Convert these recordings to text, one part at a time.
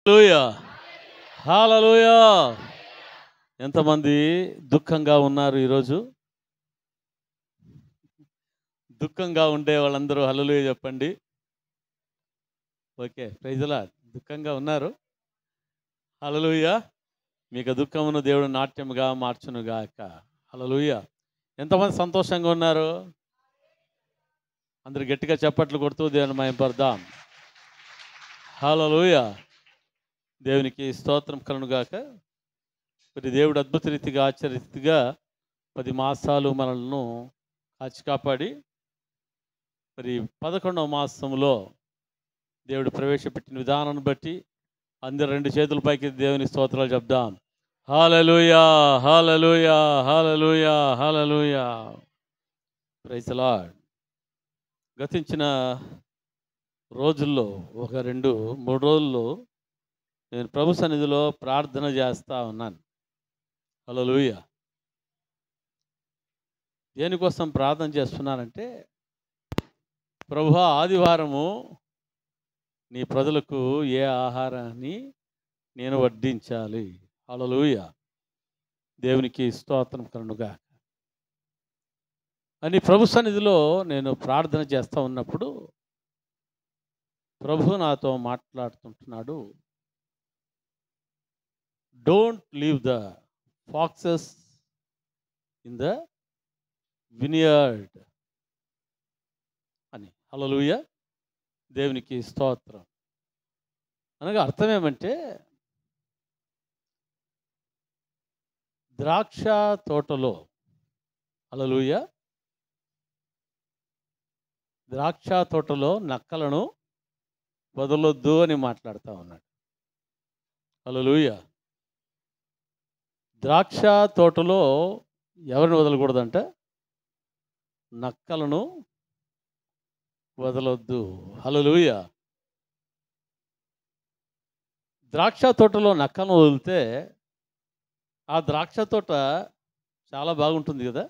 హల్లెలూయా, హల్లెలూయా. ఎంతమంది దుఃఖంగా ఉన్నారు ఈరోజు? దుఃఖంగా ఉండే వాళ్ళందరూ హల్లెలూయా చెప్పండి. Okay, praise the Lord. దుఃఖంగా ఉన్నారు? హల్లెలూయా. మీకు దుఃఖమును దేవుడు నాట్యముగా మార్చునుగాక. హల్లెలూయా. ఎంతమంది సంతోషంగా ఉన్నారు? అందరు గట్టిగా చప్పట్లు కొడుతూ దేవుని మహిమపడదాం. హల్లెలూయా. దేవునికి స్తోత్రం కలుగునుగాక. మరి దేవుడు అద్భుత రీతిగా ఆశ్చర్యరీతిగా 10 మాసాలు మనల్ని కాచి కాపాడి మరి 11వ మాసంలో దేవుడు ప్రవేశపెట్టిన విధానాన్ని బట్టి అందరు 2 చేతుల పైకి దేవుని స్తోత్రాలు చెప్దాం. Hallelujah, hallelujah, hallelujah, hallelujah. Praise the Lord. గతించిన రోజుల్లో ఒక 2-3 రోజుల్లో నేను ప్రభు సన్నిధిలో ప్రార్థన చేస్తూ ఉన్నాను. హల్లెలూయా. దేనికోసం ప్రార్థన చేస్తున్నానంటే, ప్రభువా, ఆదివారము నీ ప్రజలకు ఏ ఆహారాన్ని నేను వడ్డించాలి. హల్లెలూయా. దేవునికి స్తోత్రం కలుగునుగాక అని ప్రభు సన్నిధిలో నేను ప్రార్థన చేస్తూ ఉన్నప్పుడు ప్రభు నాతో మాట్లాడుతుంటున్నాడు. Don't leave the foxes in the vineyard అని. హల్లెలూయా. దేవునికి స్తోత్రం. అనగా అర్థం ఏమంటే, ద్రాక్ష తోటలో, హల్లెలూయా, ద్రాక్ష తోటలో నక్కలను వదలొద్దు అని మాట్లాడుతూ ఉన్నాడు. హల్లెలూయా. ద్రాక్ష తోటలో ఎవరిని వదలకూడదంట? నక్కలను వదలొద్దు. హల్లెలూయా. ద్రాక్ష తోటలో నక్కలను వదిలితే ఆ ద్రాక్ష తోట చాలా బాగుంటుంది కదా.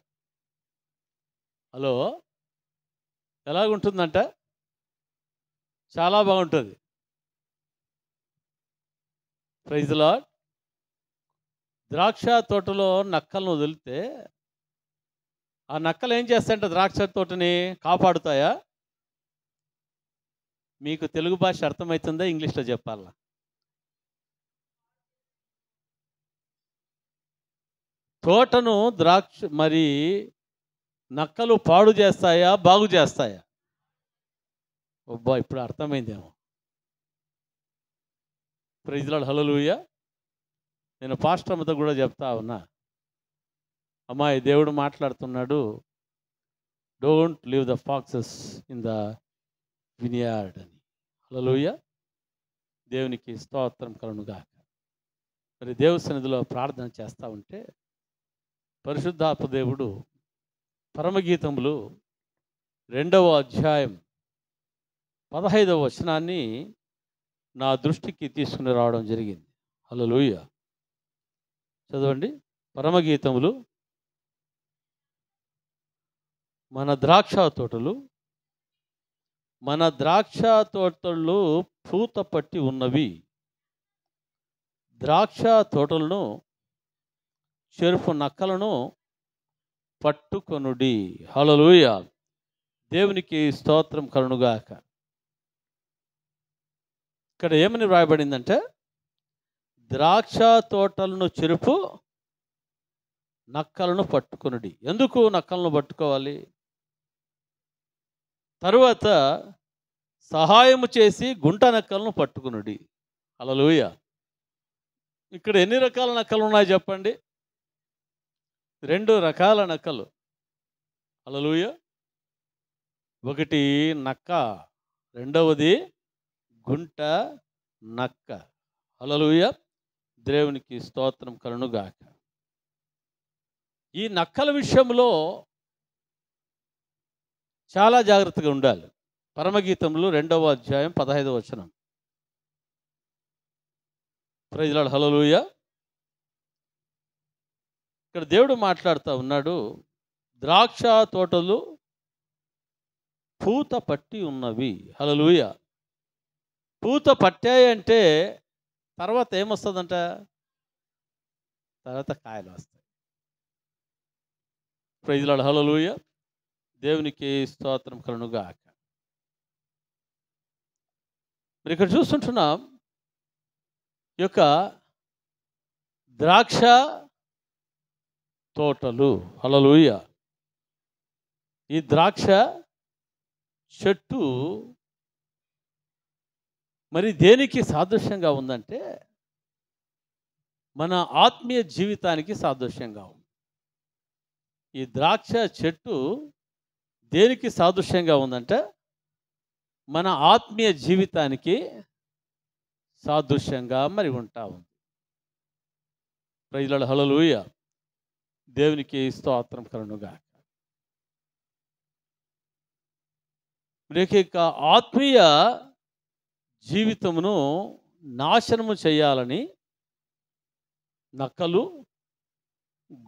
హలో, ఎలాగుంటుందంట? చాలా బాగుంటుంది. Praise the Lord. ద్రాక్ష తోటలో నక్కలను వదిలితే ఆ నక్కలు ఏం చేస్తాయంటే ద్రాక్ష తోటని కాపాడుతాయా? మీకు తెలుగు భాష అర్థమవుతుందా? ఇంగ్లీష్లో చెప్పాలా? తోటను మరి నక్కలు పాడు చేస్తాయా, బాగు చేస్తాయా? అబ్బా, ఇప్పుడు అర్థమైందేమో. Praise the Lord. హల్లెలూయా. నేను పాస్టర్ అమ్మతో కూడా చెప్తా ఉన్నా, అమ్మాయి, దేవుడు మాట్లాడుతున్నాడు, don't leave the foxes in the vineyard అని. హల్లెలూయా. దేవునికి స్తోత్రం కలుగునుగాక. మరి దేవుని సన్నిధిలో ప్రార్థన చేస్తూ ఉంటే పరిశుద్ధాత్మ దేవుడు పరమగీతములు 2వ అధ్యాయం 15వ వచనాన్ని నా దృష్టికి తీసుకుని రావడం జరిగింది. హల్లెలూయా. చదవండి. పరమగీతములు, మన ద్రాక్ష తోటలు పూత పట్టి ఉన్నవి, ద్రాక్ష తోటలను చెరుపు నక్కలను పట్టుకొనుడి. హల్లెలూయా. దేవునికి స్తోత్రం కలుగునుగాక. ఇక్కడ ఏమని వ్రాయబడిందంటే, ద్రాక్ష తోటలను చెరుపు నక్కలను పట్టుకొనుడి. ఎందుకు నక్కలను పట్టుకోవాలి? తరువాత సహాయము చేసి గుంట నక్కలను పట్టుకొనుడి. హల్లెలూయా. ఇక్కడ ఎన్ని రకాల నక్కలు ఉన్నాయి చెప్పండి? 2 రకాల నక్కలు. హల్లెలూయా. ఒకటి నక్క, రెండవది గుంట నక్క. హల్లెలూయా. దేవునికి స్తోత్రం కలుగునుగాక. ఈ నక్కల విషయంలో చాలా జాగ్రత్తగా ఉండాలి. పరమగీతములు 2వ అధ్యాయం 15వ వచనం. Praise the Lord. హల్లెలూయా. ఇక్కడ దేవుడు మాట్లాడుతూ ఉన్నాడు, ద్రాక్ష తోటలు పూత పట్టి ఉన్నవి. హల్లెలూయా. పూత పట్టాయంటే తర్వాత ఏమొస్తుందంట? తర్వాత కాయలు వస్తాయి. Praise Lord, hallelujah. దేవునికి స్తోత్రం కలుగునుగాక. మరి ఇక్కడ చూస్తుంటున్నాం, ఈ యొక్క ద్రాక్ష తోటలు. హల్లెలూయా. ఈ ద్రాక్ష చెట్టు మరి దేనికి సాదృశ్యంగా ఉందంటే మన ఆత్మీయ జీవితానికి సాదృశ్యంగా ఉంది. ఈ ద్రాక్ష చెట్టు దేనికి సాదృశ్యంగా ఉందంటే మన ఆత్మీయ జీవితానికి సాదృశ్యంగా మరి ఉంటా ఉంది. Praise Lord, hallelujah. దేవునికి స్తోత్రం కలుగునుగాక. మరి ఆత్మీయ జీవితమును నాశనము చేయాలని నక్కలు,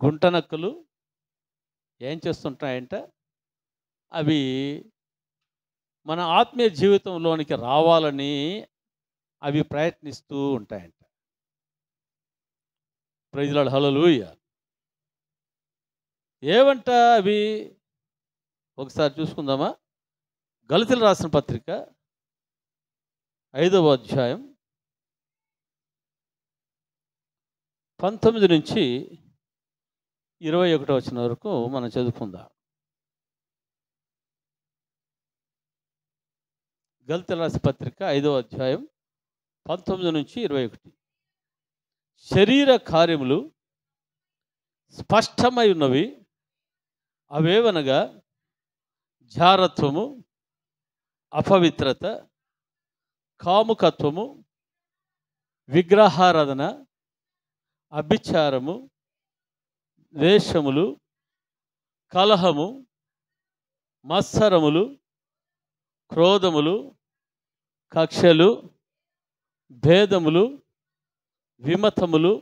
గుంట నక్కలు ఏం చేస్తుంటాయంటే అవి మన ఆత్మీయ జీవితంలోనికి రావాలని అవి ప్రయత్నిస్తూ ఉంటాయంట. ప్రైజ్ లార్డ్, హల్లెలూయా. ఏమంట అవి? ఒకసారి చూసుకుందామా? గలతీయులకు రాసిన పత్రిక 5వ అధ్యాయం 19 నుంచి 21 వచనం వరకు మనం చదువుకుందాం. గలతీయులకు రాసిన పత్రిక 5వ అధ్యాయం 19 నుంచి 21. శరీర కార్యములు స్పష్టమై ఉన్నవి, అవేవనగా జారత్వము, అపవిత్రత, కాముకత్వము, విగ్రహారాధన, అభిచారము, ద్వేషములు, కలహము, మత్సరములు, క్రోధములు, కక్షలు, భేదములు, విమతములు,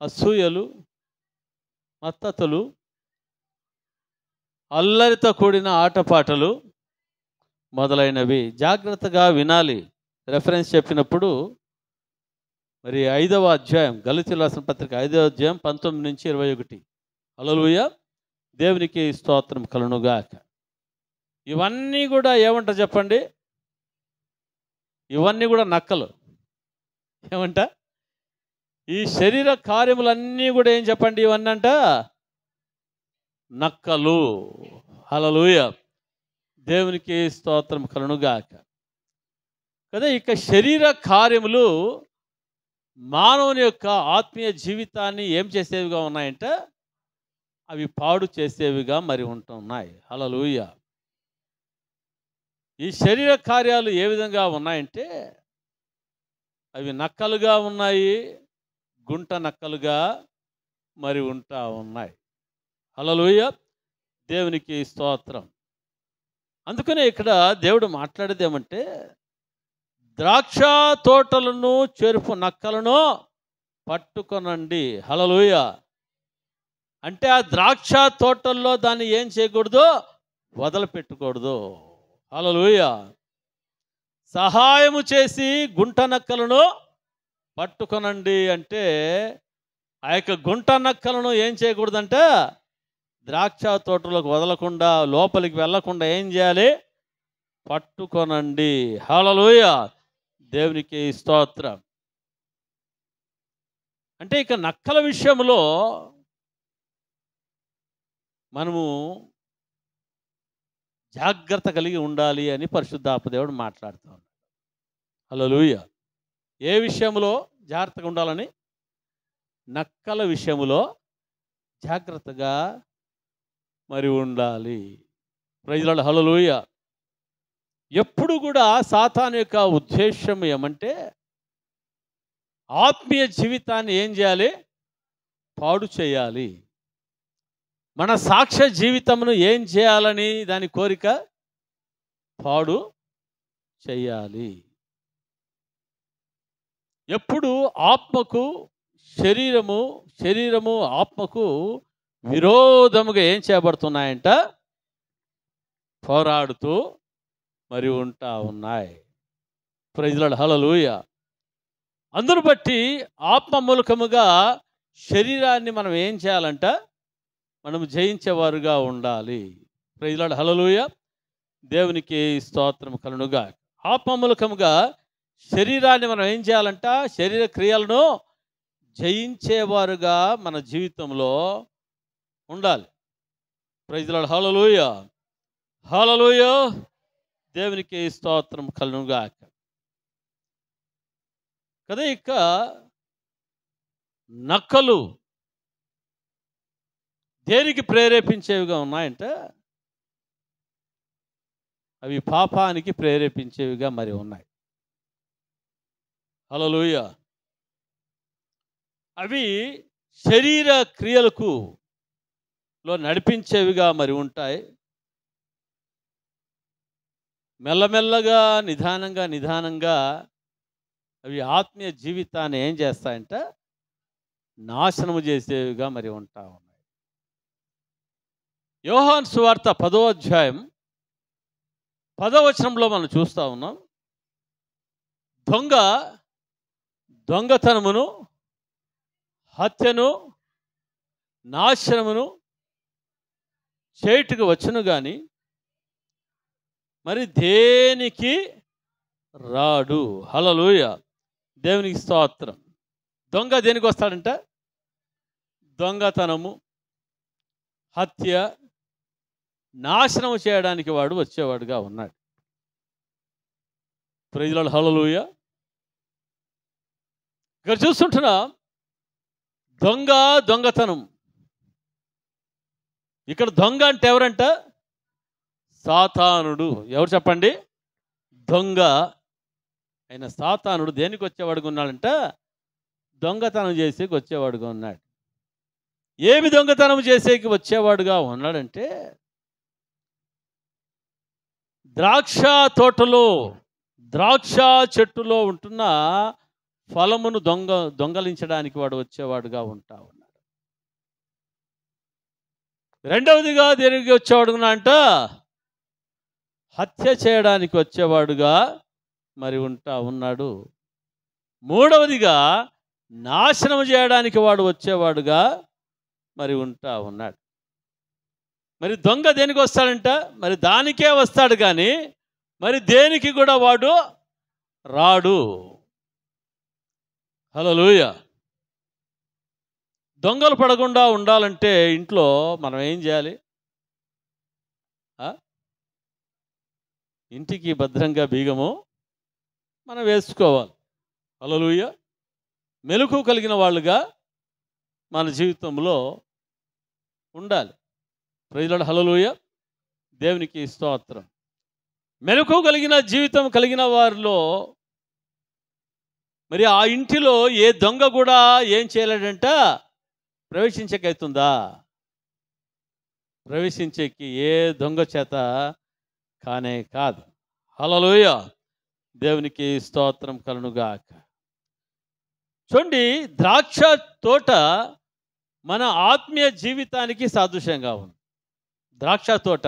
అసూయలు, మత్తతులు, అల్లరితో కూడిన ఆటపాటలు మొదలైనవి. జాగ్రత్తగా వినాలి. రెఫరెన్స్ చెప్పినప్పుడు మరి 5వ అధ్యాయం, గలతీయులకు రాసిన పత్రిక 5వ అధ్యాయం 19 నుంచి 21. హల్లెలూయా. దేవునికి స్తోత్రం కలుగునుగాక. ఇవన్నీ కూడా ఏమంట చెప్పండి? ఇవన్నీ కూడా నక్కలు. ఏమంట? ఈ శరీర కార్యములన్నీ కూడా ఏం చెప్పండి? ఇవన్నీ అంట నక్కలు. హల్లెలూయా. దేవునికి స్తోత్రం కలుగునుగాక. కదా, ఇక శరీర కార్యములు మానవుని యొక్క ఆత్మీయ జీవితాన్ని ఏం చేసేవిగా ఉన్నాయంటే అవి పాడు చేసేవిగా మరి ఉంటున్నాయి. హల్లెలూయా. ఈ శరీర కార్యాలు ఏ విధంగా ఉన్నాయంటే అవి నక్కలుగా ఉన్నాయి, గుంట నక్కలుగా మరి ఉంటా ఉన్నాయి. హల్లెలూయా. దేవునికి స్తోత్రం. అందుకనే ఇక్కడ దేవుడు మాట్లాడేది ఏమంటే ద్రాక్ష తోటలను చెరుపు నక్కలను పట్టుకొనండి. హల్లెలూయా. అంటే ఆ ద్రాక్ష తోటల్లో దాన్ని ఏం చేయకూడదు? వదిలిపెట్టకూడదు. హల్లెలూయా. సహాయము చేసి గుంట నక్కలను పట్టుకొనండి అంటే ఆ యొక్క గుంట నక్కలను ఏం చేయకూడదంటే ద్రాక్ష తోటలోకి వదలకుండా, లోపలికి వెళ్ళకుండా ఏం చేయాలి? పట్టుకొనండి. హల్లెలూయా. దేవునికి స్తోత్రం. అంటే ఇక నక్కల విషయంలో మనము జాగ్రత్త కలిగి ఉండాలి అని పరిశుద్ధాత్మ దేవుడు మాట్లాడుతూ ఉన్నాడు. హల్లెలూయా. ఏ విషయంలో జాగ్రత్తగా ఉండాలని? నక్కల విషయంలో జాగ్రత్తగా మరి ఉండాలి. ప్రైజ్ లార్డ్, హల్లెలూయా. ఎప్పుడు కూడా సాతాను యొక్క ఉద్దేశం ఏమంటే ఆత్మీయ జీవితాన్ని ఏం చేయాలి? పాడు చేయాలి. మన సాక్ష్య జీవితమును ఏం చేయాలని దాని కోరిక? పాడు చేయాలి. ఎప్పుడు ఆత్మకు శరీరము ఆత్మకు విరోధముగా ఏం చేయబడుతున్నాయంట? పోరాడుతూ మరి ఉంటా ఉన్నాయి. ప్రైజ్ లార్డ్, హల్లెలూయా. అందును బట్టి ఆత్మ మూలకముగా శరీరాన్ని మనం ఏం చేయాలంట? మనం జయించేవారుగా ఉండాలి. Praise Lord, hallelujah. దేవునికి స్తోత్రం కలుగునుగా. ఆత్మ మూలకముగా శరీరాన్ని మనం ఏం చేయాలంట? శరీర క్రియలను జయించేవారుగా మన జీవితంలో ఉండాలి. ప్రైజ్ లార్డ్, హల్లెలూయా, హల్లెలూయా. దేవునికి స్తోత్రం కలుగునుగా కదా. ఇక నక్కలు దేనికి ప్రేరేపించేవిగా ఉన్నాయంటే అవి పాపానికి ప్రేరేపించేవిగా మరి ఉన్నాయి. హల్లెలూయా. అవి శరీర క్రియలకు నడిపించేవిగా మరి ఉంటాయి. మెల్లమెల్లగా నిదానంగా అవి ఆత్మీయ జీవితాన్ని ఏం చేస్తాయంటే నాశనము చేసేవిగా మరి ఉంటా ఉన్నాయి. యోహాను సువార్త 10వ అధ్యాయం 10వ వచనంలో మనం చూస్తూ ఉన్నాం. దొంగతనమును, హత్యను, నాశనమును చేయుటకు వచ్చును గాని మరి దేనికి రాడు. హల్లెలూయా, దేవునికి స్తోత్రం. దొంగ దేనికి వస్తాడంట? దొంగతనము, హత్య, నాశనం చేయడానికి వాడు వచ్చేవాడుగా ఉన్నాడు. Praise Lord, hallelujah. ఇక్కడ చూస్తుంటున్నా దొంగతనం. ఇక్కడ దొంగ అంటే ఎవరంట? సాతానుడు. ఎవరు చెప్పండి? దొంగ అయిన సాతానుడు దేనికి వచ్చేవాడుగా ఉన్నాడంట? దొంగతనం చేసేకి వచ్చేవాడుగా ఉన్నాడు. ఏమి దొంగతనం చేసేకి వచ్చేవాడుగా ఉన్నాడంటే ద్రాక్ష తోటలో, ద్రాక్ష చెట్టులో ఉంటున్న ఫలమును దొంగలించడానికి వాడు వచ్చేవాడుగా ఉంటా ఉన్నాడు. రెండవదిగా దేనికి వచ్చేవాడుగా అంట? హత్య చేయడానికి వచ్చేవాడుగా మరి ఉంటా ఉన్నాడు. మూడవదిగా నాశనం చేయడానికి వాడు వచ్చేవాడుగా మరి ఉంటా ఉన్నాడు. మరి దొంగ దేనికి వస్తాడంట? మరి దానికే వస్తాడు కానీ మరి దేనికి కూడా వాడు రాడు. హల్లెలూయా. దొంగలు పడకుండా ఉండాలంటే ఇంట్లో మనం ఏం చేయాలి? ఇంటికి భద్రంగా బీగము మనం వేసుకోవాలి. హల్లెలూయా. మెలకువ కలిగిన వాళ్ళుగా మన జీవితంలో ఉండాలి. Praise Lord, hallelujah. దేవునికి స్తోత్రం. మెలకువ కలిగిన జీవితం కలిగిన వారిలో మరి ఆ ఇంటిలో ఏ దొంగ కూడా ఏం చేయలేడంట? ప్రవేశించకైతుందా? ప్రవేశించేకి ఏ దొంగ చేత కానే కాదు. హల్లెలూయా, దేవునికి స్తోత్రం కలుగునుగాక. చూడండి, ద్రాక్ష తోట మన ఆత్మీయ జీవితానికి సాదృశ్యంగా ఉంది. ద్రాక్ష తోట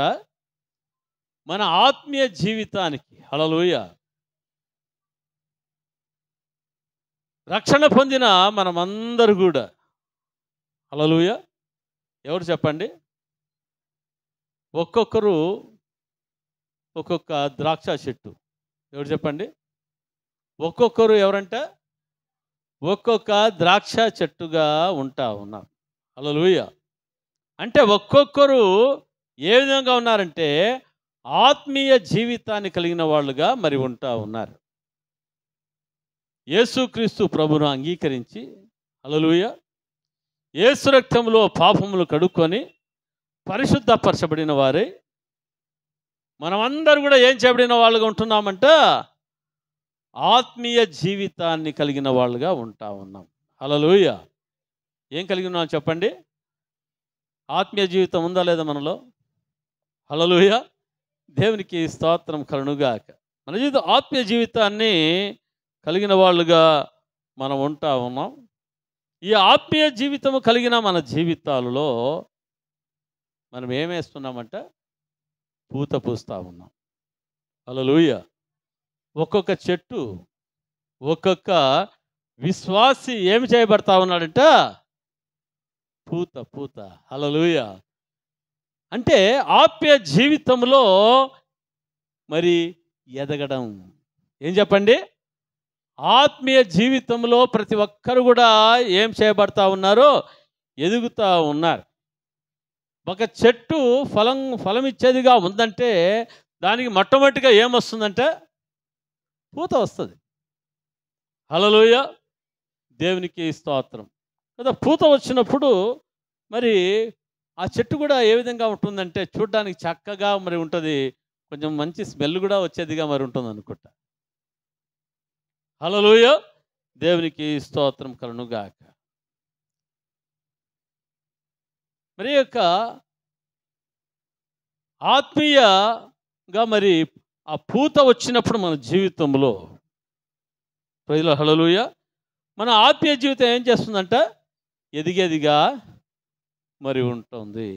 మన ఆత్మీయ జీవితానికి, హల్లెలూయా, రక్షణ పొందిన మనమందరూ కూడా, హల్లెలూయా, ఎవరు చెప్పండి? ఒక్కొక్కరు ఒక్కొక్క ద్రాక్ష చెట్టు. ఎవరు చెప్పండి? ఒక్కొక్కరు ఎవరంట? ఒక్కొక్క ద్రాక్ష చెట్టుగా ఉంటా ఉన్నాం. హల్లెలూయా. అంటే ఒక్కొక్కరు ఏ విధంగా ఉన్నారంటే ఆత్మీయ జీవితాన్ని కలిగిన వాళ్ళుగా మరి ఉంటా ఉన్నారు. యేసుక్రీస్తు ప్రభును అంగీకరించి, హల్లెలూయా, యేసు రక్తంలో పాపములు కడుక్కొని పరిశుద్ధపరచబడిన వారే మనమందరూ కూడా ఏం చేయబడిన వాళ్ళుగా ఉంటున్నామంట? ఆత్మీయ జీవితాన్ని కలిగిన వాళ్ళుగా ఉంటా ఉన్నాం. హల్లెలూయా. ఏం కలిగి ఉన్నాం చెప్పండి? ఆత్మీయ జీవితం ఉందా లేదా మనలో? హల్లెలూయా, దేవునికి స్తోత్రం కలుగునుగాక. మన జీవితం ఆత్మీయ జీవితాన్ని కలిగిన వాళ్ళుగా మనం ఉంటా ఉన్నాం. ఈ ఆత్మీయ జీవితం కలిగిన మన జీవితాలలో మనం ఏమేస్తున్నామంట? పూత పూస్తూ ఉన్నాం. హల్లెలూయా. ఒక్కొక్క చెట్టు ఒక్కొక్క విశ్వాసి ఏమి చేయబడతా ఉన్నాడంట? పూత పూత. హల్లెలూయా. అంటే ఆత్మీయ జీవితంలో మరి ఎదగడం. ఏం చెప్పండి? ఆత్మీయ జీవితంలో ప్రతి ఒక్కరు కూడా ఏం చేయబడతా ఉన్నారు? ఎదుగుతూ ఉన్నారు. ఒక చెట్టు ఫలం ఇచ్చేదిగా ఉందంటే దానికి మొట్టమొదటిగా ఏమొస్తుందంటే పూత వస్తుంది. హల్లెలూయా. దేవునికి స్తోత్రం కదా. పూత వచ్చినప్పుడు మరి ఆ చెట్టు కూడా ఏ విధంగా ఉంటుందంటే చూడడానికి చక్కగా మరి ఉంటుంది, కొంచెం మంచి స్మెల్ కూడా వచ్చేదిగా మరి ఉంటుంది అనుకుంటా. హల్లెలూయా. దేవునికి స్తోత్రం కలుగునుగాక. మరి యొక్క ఆత్మీయగా మరి ఆ పూత వచ్చినప్పుడు మన జీవితంలో ప్రజల హల్లెలూయా మన ఆత్మీయ జీవితం ఏం చేస్తుందంట? ఎదిగేదిగా మరి ఉంటుంది.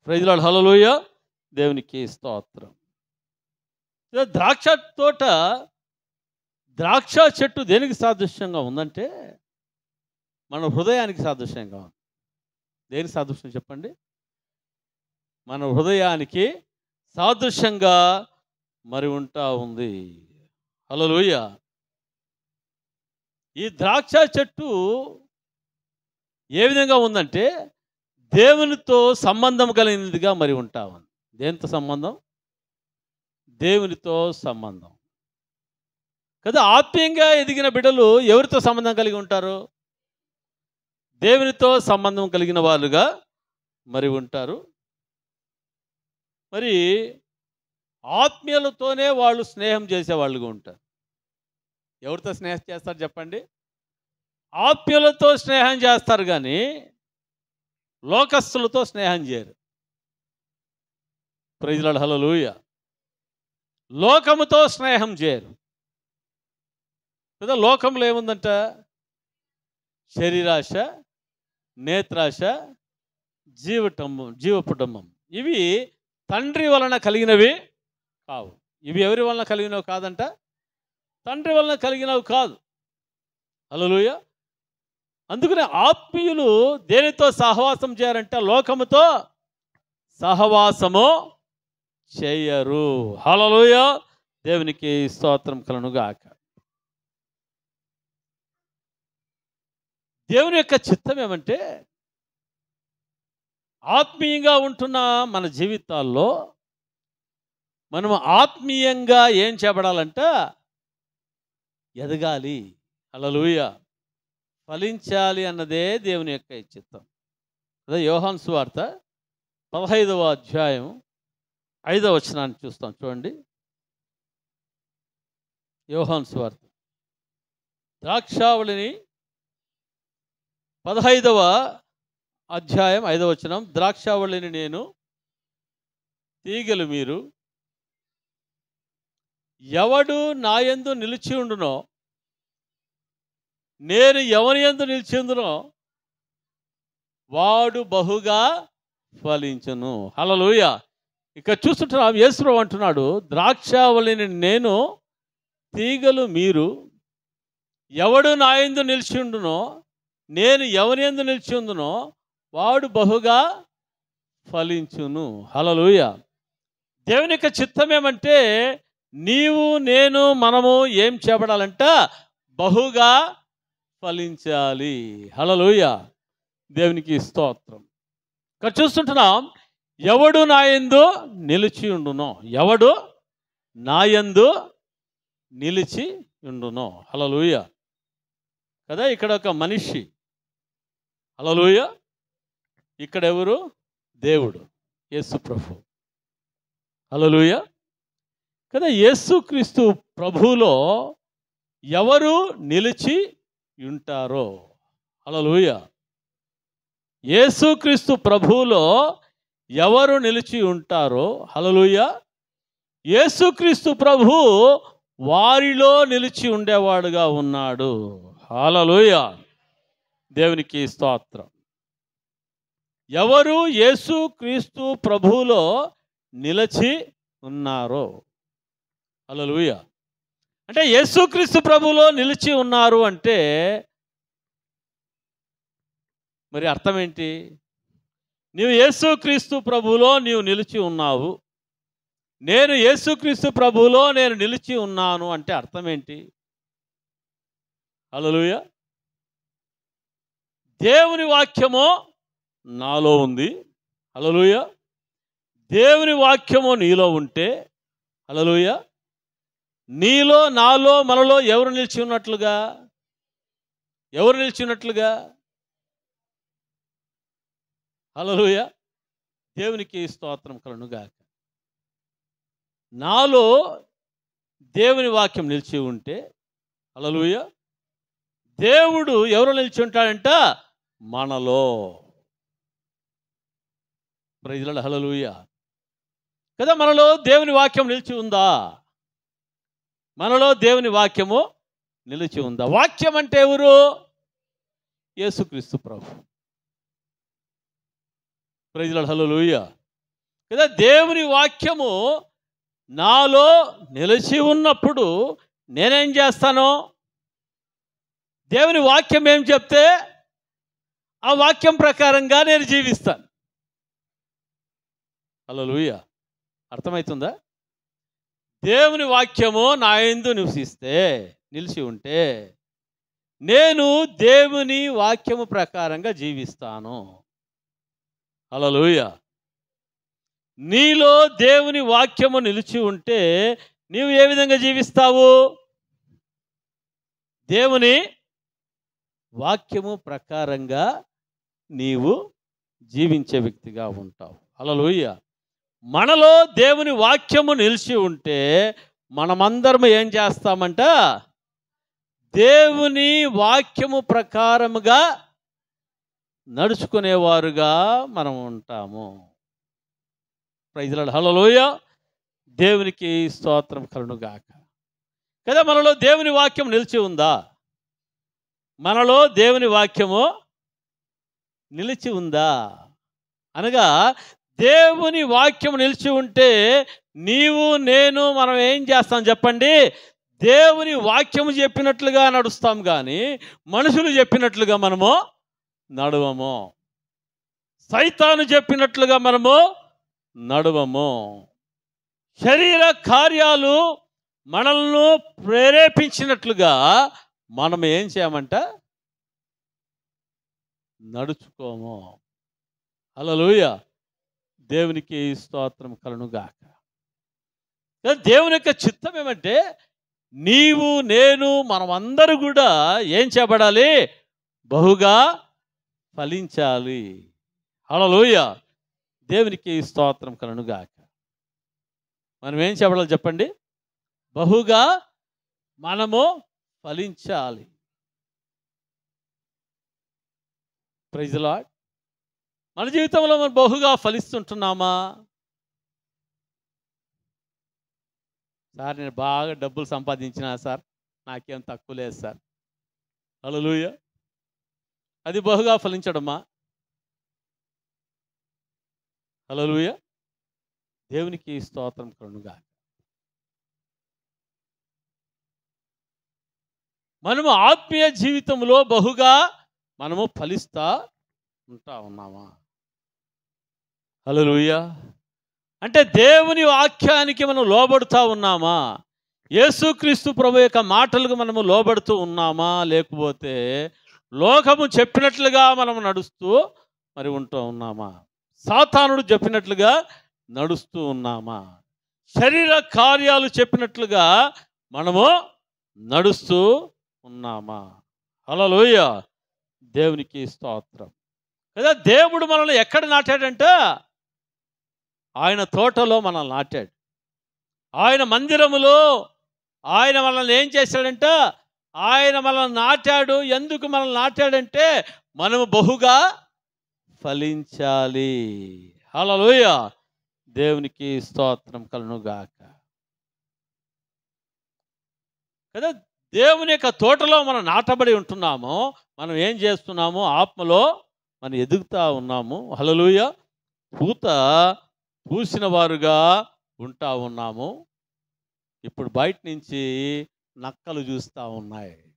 ప్రజల హల్లెలూయా. దేవునికి స్తోత్రం. ద్రాక్ష తోట, ద్రాక్ష చెట్టు దేనికి సాదృశ్యంగా ఉందంటే మన హృదయానికి సాదృశ్యంగా ఉంది. దేనికి సాదృశ్యం చెప్పండి? మన హృదయానికి సాదృశ్యంగా మరి ఉంటా ఉంది. హల్లెలూయా. ఈ ద్రాక్ష చెట్టు ఏ విధంగా ఉందంటే దేవునితో సంబంధం కలిగినదిగా మరి ఉంటా ఉంది. దేనితో సంబంధం? దేవునితో సంబంధం కదా. ఆత్మీయంగా ఎదిగిన బిడ్డలు ఎవరితో సంబంధం కలిగి ఉంటారు? దేవునితో సంబంధం కలిగిన వాళ్ళుగా మరి ఉంటారు. మరి ఆత్మీయులతోనే వాళ్ళు స్నేహం చేసేవాళ్ళుగా ఉంటారు. ఎవరితో స్నేహం చేస్తారు చెప్పండి? ఆత్మీయులతో స్నేహం చేస్తారు కానీ లోకస్తులతో స్నేహం చేయరు. Praise Lord. హల్లెలూయా. లోకముతో స్నేహం చేయరు కదా. లోకంలో ఏముందంట? శరీరాశ, నేత్రాశ, జీవపుటంబం. ఇవి తండ్రి వలన కలిగినవి కావు. ఇవి ఎవరి వలన కలిగినవి కాదంట? తండ్రి వలన కలిగినవి కాదు. హల్లెలూయా. అందుకనే ఆత్మీయులు దేనితో సహవాసం చేయారంటే లోకముతో సహవాసము చేయరు. హల్లెలూయా. దేవునికి స్తోత్రం కలుగునుగాక. దేవుని యొక్క చిత్తం ఏమంటే ఆత్మీయంగా ఉంటున్న మన జీవితాల్లో మనం ఆత్మీయంగా ఏం చేయబడాలంట? ఎదగాలి. హల్లెలూయా. ఫలించాలి అన్నదే దేవుని యొక్క చిత్తం. అదే యోహాను సువార్త 15వ అధ్యాయం 5వ వచనాన్ని చూస్తాం చూడండి. యోహాను సువార్త ద్రాక్షావళిని 15వ అధ్యాయం 5వ వచనం. ద్రాక్షావళిని నేను, తీగలు మీరు. ఎవడు నా యందు నిలిచి ఉండునో, నేను ఎవరి యందు నిలిచి ఉండునో వాడు బహుగా ఫలించును. హల్లెలూయా. ఇక్కడ చూస్తుంటున్నాం యేసు అంటున్నాడు, ద్రాక్షావళిని నేను, తీగలు మీరు. ఎవడు నా యందు నిలిచి ఉండునో, నేను ఎవరి యందు నిలిచి ఉండునో వాడు బహుగా ఫలించును. హల్లెలూయా. దేవుని యొక్క చిత్తం ఏమంటే నీవు, నేను, మనము ఏం చేయబడాలంట? బహుగా ఫలించాలి. హల్లెలూయా. దేవునికి స్తోత్రం. ఇక్కడ చూస్తుంటున్నాం, ఎవడు నా యందు నిలిచి ఉండునో, ఎవడు నా యందు నిలిచి ఉండునో. హల్లెలూయా కదా. ఇక్కడ ఒక మనిషి. హల్లెలూయా. ఇక్కడ ఎవరు? దేవుడు, యేసు ప్రభు. హల్లెలూయా కదా. యేసుక్రీస్తు ప్రభువులో ఎవరు నిలిచి ఉంటారో. హల్లెలూయా. యేసుక్రీస్తు ప్రభువులో ఎవరు నిలిచి ఉంటారో. హల్లెలూయా. యేసుక్రీస్తు ప్రభు వారిలో నిలిచి ఉండేవాడుగా ఉన్నాడు. హల్లెలూయా. దేవునికి స్తోత్రం. ఎవరు యేసుక్రీస్తు ప్రభువులో నిలిచి ఉన్నారో. హల్లెలూయా. అంటే యేసుక్రీస్తు ప్రభువులో నిలిచి ఉన్నారు అంటే మరి అర్థం ఏంటి? నీవు యేసుక్రీస్తు ప్రభువులో నీవు నిలిచి ఉన్నావు, నేను యేసుక్రీస్తు ప్రభువులో నేను నిలిచి ఉన్నాను అంటే అర్థం ఏంటి? హల్లెలూయా. దేవుని వాక్యము నాలో ఉంది. హల్లెలూయా. దేవుని వాక్యము నీలో ఉంటే, హల్లెలూయా, నీలో నాలో మనలో ఎవరు నిలిచి ఉన్నట్లుగా? ఎవరు నిలిచి ఉన్నట్లుగా? హల్లెలూయా. దేవునికి స్తోత్రం కలుగును గాక. నాలో దేవుని వాక్యం నిలిచి ఉంటే, హల్లెలూయా, దేవుడు ఎవరు నిలిచి ఉంటాడంట? మనలో. Praise the Lord. హల్లెలూయా. కదా, మనలో దేవుని వాక్యం నిలిచి ఉందా? మనలో దేవుని వాక్యము నిలిచి ఉందా? వాక్యం అంటే ఎవరు? యేసుక్రీస్తు ప్రభు. Praise the Lord. హల్లెలూయా. కదా, దేవుని వాక్యము నాలో నిలిచి ఉన్నప్పుడు నేనేం చేస్తాను? దేవుని వాక్యం ఏం చెప్తే ఆ వాక్యం ప్రకారంగా నేను జీవిస్తాను. హల్లెలూయా. అర్థమవుతుందా? దేవుని వాక్యము నా యందు నిలిచి ఉంటే నేను దేవుని వాక్యము ప్రకారంగా జీవిస్తాను. హల్లెలూయా. నీలో దేవుని వాక్యము నిలిచి ఉంటే నీవు ఏ విధంగా జీవిస్తావు? దేవుని వాక్యము ప్రకారంగా నీవు జీవించే వ్యక్తిగా ఉంటావు. హల్లెలూయా. మనలో దేవుని వాక్యము నిలిచి ఉంటే మనమందరం ఏం చేస్తామంట? దేవుని వాక్యము ప్రకారముగా నడుచుకునేవారుగా మనం ఉంటాము. Praise the Lord. హల్లెలూయా. దేవునికి స్తోత్రం కలుగును గాక. కదా, మనలో దేవుని వాక్యం నిలిచి ఉందా? మనలో దేవుని వాక్యము నిలిచి ఉందా? అనగా దేవుని వాక్యం నిలిచి ఉంటే నీవు నేను మనం ఏం చేస్తాం చెప్పండి? దేవుని వాక్యము చెప్పినట్లుగా నడుస్తాం, కానీ మనుషులు చెప్పినట్లుగా మనము నడవము. సైతాను చెప్పినట్లుగా మనము నడవము. శరీర కార్యాలు మనల్ని ప్రేరేపించినట్లుగా మనం ఏం చేయమంట? నడుచుకోము. హల్లెలూయా. దేవునికి స్తోత్రం కలుగును గాక. దేవుని యొక్క చిత్తం ఏమంటే నీవు నేను మనమందరూ కూడా ఏం చేయబడాలి? బహుగా ఫలించాలి. హల్లెలూయా. దేవునికి స్తోత్రం కలుగును గాక. మనం ఏం చేయబడాలి చెప్పండి? బహుగా మనము ఫలించాలి. Praise the Lord. మన జీవితంలో మనం బహుగా ఫలిస్తుంటున్నామా? సార్, నేను బాగా డబ్బులు సంపాదించినా సార్, నాకేం తక్కువ లేదు సార్. హల్లెలూయా. అది బహుగా ఫలించడమా? హల్లెలూయా. దేవునికి స్తోత్రం కలుగును గాక. మనము ఆత్మీయ జీవితంలో బహుగా మనము ఫలిస్తా ఉన్నామా? హల్లెలూయా. అంటే దేవుని వాక్యానికి మనం లోబడుతూ ఉన్నామా? యేసుక్రీస్తు ప్రభు యొక్క మాటలకు మనము లోబడుతూ ఉన్నామా? లేకపోతే లోకము చెప్పినట్లుగా మనం నడుస్తూ మరి ఉంటూ ఉన్నామా? సాతానుడు చెప్పినట్లుగా నడుస్తూ ఉన్నామా? శరీర కార్యాలు చెప్పినట్లుగా మనము నడుస్తూ ఉన్నామా? హల్లెలూయా. దేవునికి స్తోత్రం. కదా, దేవుడు మనల్ని ఎక్కడ నాటాడంట? ఆయన తోటలో మనల్ని నాటాడు. ఆయన మందిరములో ఆయన మనల్ని ఏం చేశాడంట? ఆయన మనల్ని నాటాడు. ఎందుకు మనల్ని నాటాడంటే మనము బహుగా ఫలించాలి. హల్లెలూయా. దేవునికి స్తోత్రం కలుగును గాక. కదా, దేవుని యొక్క తోటలో మనం నాటబడి ఉంటున్నాము. మనం ఏం చేస్తున్నాము? ఆత్మలో మనం ఎదుగుతూ ఉన్నాము. హల్లెలూయా. పూత పూసిన వారుగా ఉంటా ఉన్నాము. ఇప్పుడు బయట నుంచి నక్కలు చూస్తూ ఉన్నాయి.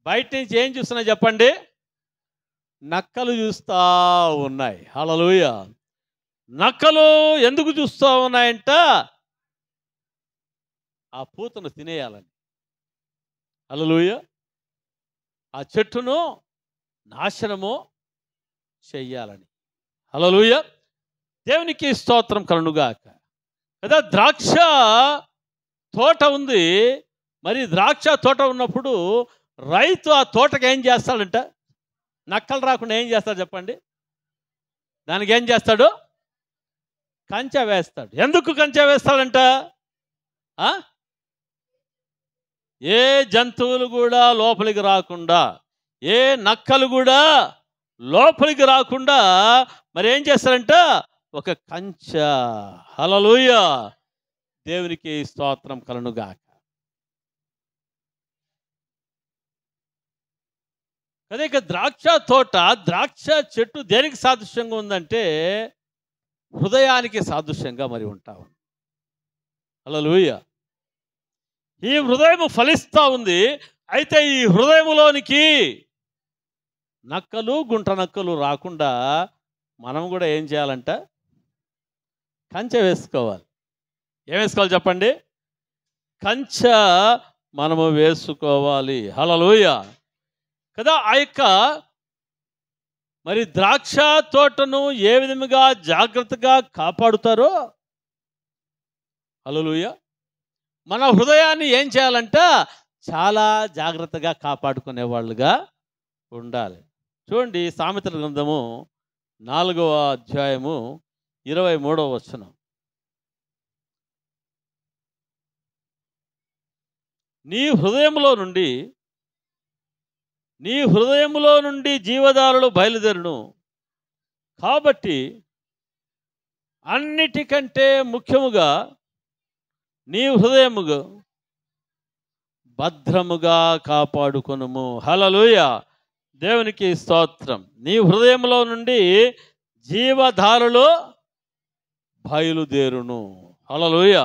బయట నుంచి ఏం చూస్తున్నాయి చెప్పండి? నక్కలు చూస్తూ ఉన్నాయి. హల్లెలూయా. నక్కలు ఎందుకు చూస్తూ ఉన్నాయంట? ఆ పూతను తినేయాలని. హల్లెలూయా. ఆ చెట్టును నాశనము చెయ్యాలని. హల్లెలూయా. దేవునికి స్తోత్రం కలుగుగాక. కదా, ద్రాక్ష తోట ఉంది. మరి ద్రాక్ష తోట ఉన్నప్పుడు రైతు ఆ తోటకి ఏం చేస్తాడంట? నక్కలు రాకుండా ఏం చేస్తాడు చెప్పండి? దానికి ఏం చేస్తాడు? కంచె వేస్తాడు. ఎందుకు కంచె వేస్తాడంట? ఏ జంతువులు కూడా లోపలికి రాకుండా, ఏ నక్కలు కూడా లోపలికి రాకుండా మరి ఏం చేస్తాడంట? ఒక కంచె. హల్లెలూయా. దేవునికి స్తోత్రం కలుగుగాక. అదే ఇక ద్రాక్ష తోట, ద్రాక్ష చెట్టు దేనికి సాదృశ్యంగా ఉందంటే హృదయానికి సాదృశ్యంగా మరి ఉంటావు. హల్లెలూయా. ఈ హృదయం ఫలిస్తూ ఉంది. అయితే ఈ హృదయంలోనికి నక్కలు, గుంట నక్కలు రాకుండా మనం కూడా ఏం చేయాలంట? కంచె వేసుకోవాలి. ఏం వేసుకోవాలి చెప్పండి? కంచె మనము వేసుకోవాలి. హల్లెలూయా. కదా, ఆ యొక్క మరి ద్రాక్ష తోటను ఏ విధముగా జాగ్రత్తగా కాపాడుతారో, హల్లెలూయా, మన హృదయాన్ని ఏం చేయాలంట? చాలా జాగ్రత్తగా కాపాడుకునే వాళ్ళుగా ఉండాలి. చూడండి, సామెతల గ్రంథము 4వ అధ్యాయము 23వ వచనం. నీ హృదయములో నుండి జీవధారలు బయలుదేరును. కాబట్టి అన్నిటికంటే ముఖ్యముగా నీ హృదయముగా భద్రముగా కాపాడుకొనుము. హల్లెలూయా. దేవునికి స్తోత్రం. నీ హృదయంలో నుండి జీవధారలు బయలుదేరును. హల్లెలూయా.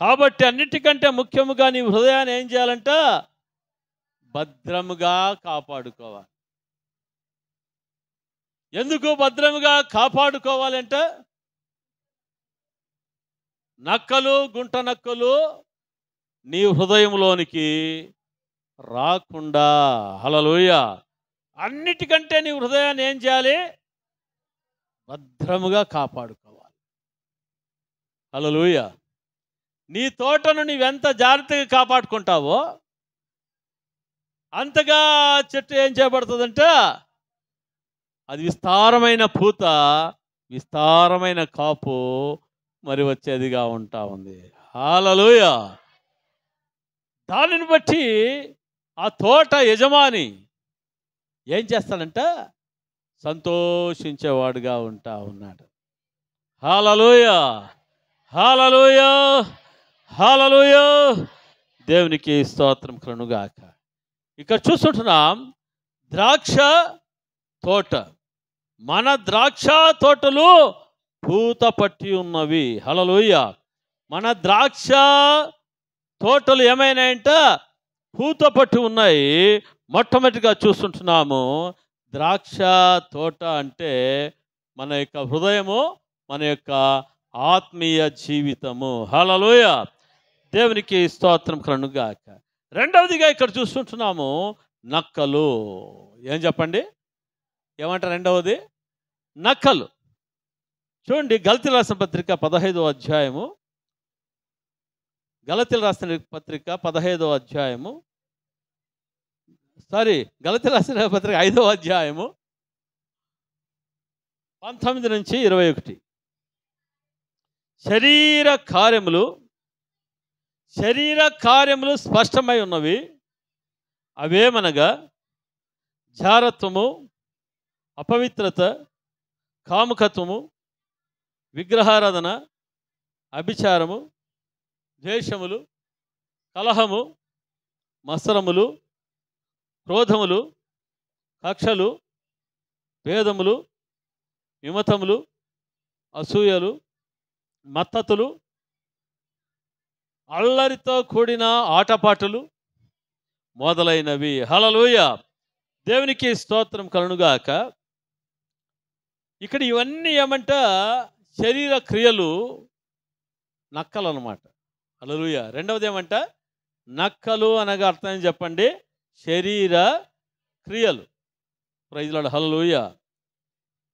కాబట్టి అన్నిటికంటే ముఖ్యముగా నీ హృదయాన్ని ఏం చేయాలంట? భద్రముగా కాపాడుకోవాలి. ఎందుకు భద్రముగా కాపాడుకోవాలంటే నక్కలు, గుంట నక్కలు నీ హృదయంలోనికి రాకుండా. హల్లెలూయా. అన్నిటికంటే నీ హృదయాన్ని ఏం చేయాలి? భద్రముగా కాపాడుకోవాలి. హల్లెలూయా. నీ తోటను నీవెంత జాగ్రత్తగా కాపాడుకుంటావో అంతగా చెట్టు ఏం చేయబడుతుందంటే అది విస్తారమైన పూత, విస్తారమైన కాపు మరి వచ్చేదిగా ఉంటా ఉంది. హల్లెలూయా. దానిని బట్టి ఆ తోట యజమాని ఏం చేస్తాడంట? సంతోషించేవాడుగా ఉంటా ఉన్నాడు. హల్లెలూయా. హల్లెలూయా. హల్లెలూయా. దేవునికి స్తోత్రం కలుగుగాక. ఇక్కడ చూస్తుంటున్నాం ద్రాక్ష తోట. మన ద్రాక్ష తోటలు పూత పట్టి ఉన్నవి. హల్లెలూయా. మన ద్రాక్ష తోటలు ఏమైనాయంట? పూత పట్టి ఉన్నాయి. మొట్టమొదటిగా చూస్తుంటున్నాము ద్రాక్ష తోట అంటే మన యొక్క హృదయము, మన యొక్క ఆత్మీయ జీవితము. హల్లెలూయా. దేవునికి స్తోత్రం కలుగుగాక. రెండవదిగా ఇక్కడ చూస్తుంటున్నాము నక్కలు. ఏం చెప్పండి? ఏమంటారు రెండవది? నక్కలు. చూడండి, గలతీయులకు రాసిన పత్రిక 15వ అధ్యాయము. గలతీయులకు రాసిన పత్రిక 15వ అధ్యాయము. గలతీయులకు రాసిన పత్రిక 5వ అధ్యాయము 19 నుంచి 21. శరీర కార్యములు స్పష్టమై ఉన్నవి. అవేమనగా జారత్వము, అపవిత్రత, కాముకత్వము, విగ్రహారాధన, అభిచారము, ద్వేషములు, కలహము, మత్సరములు, క్రోధములు, కక్షలు, భేదములు, విమతములు, అసూయలు, మత్తతులు, అల్లరితో కూడిన ఆటపాటలు మొదలైనవి. హల్లెలూయా. దేవునికి స్తోత్రం కలుగుగాక. ఇక్కడ ఇవన్నీ ఏమంట శరీర క్రియలు, నక్కలు అన్నమాట. హల్లెలూయా. రెండవది ఏమంట నక్కలు అనగా అర్థం ఏం చెప్పండి? శరీర క్రియలు. Praise Lord. హల్లెలూయా.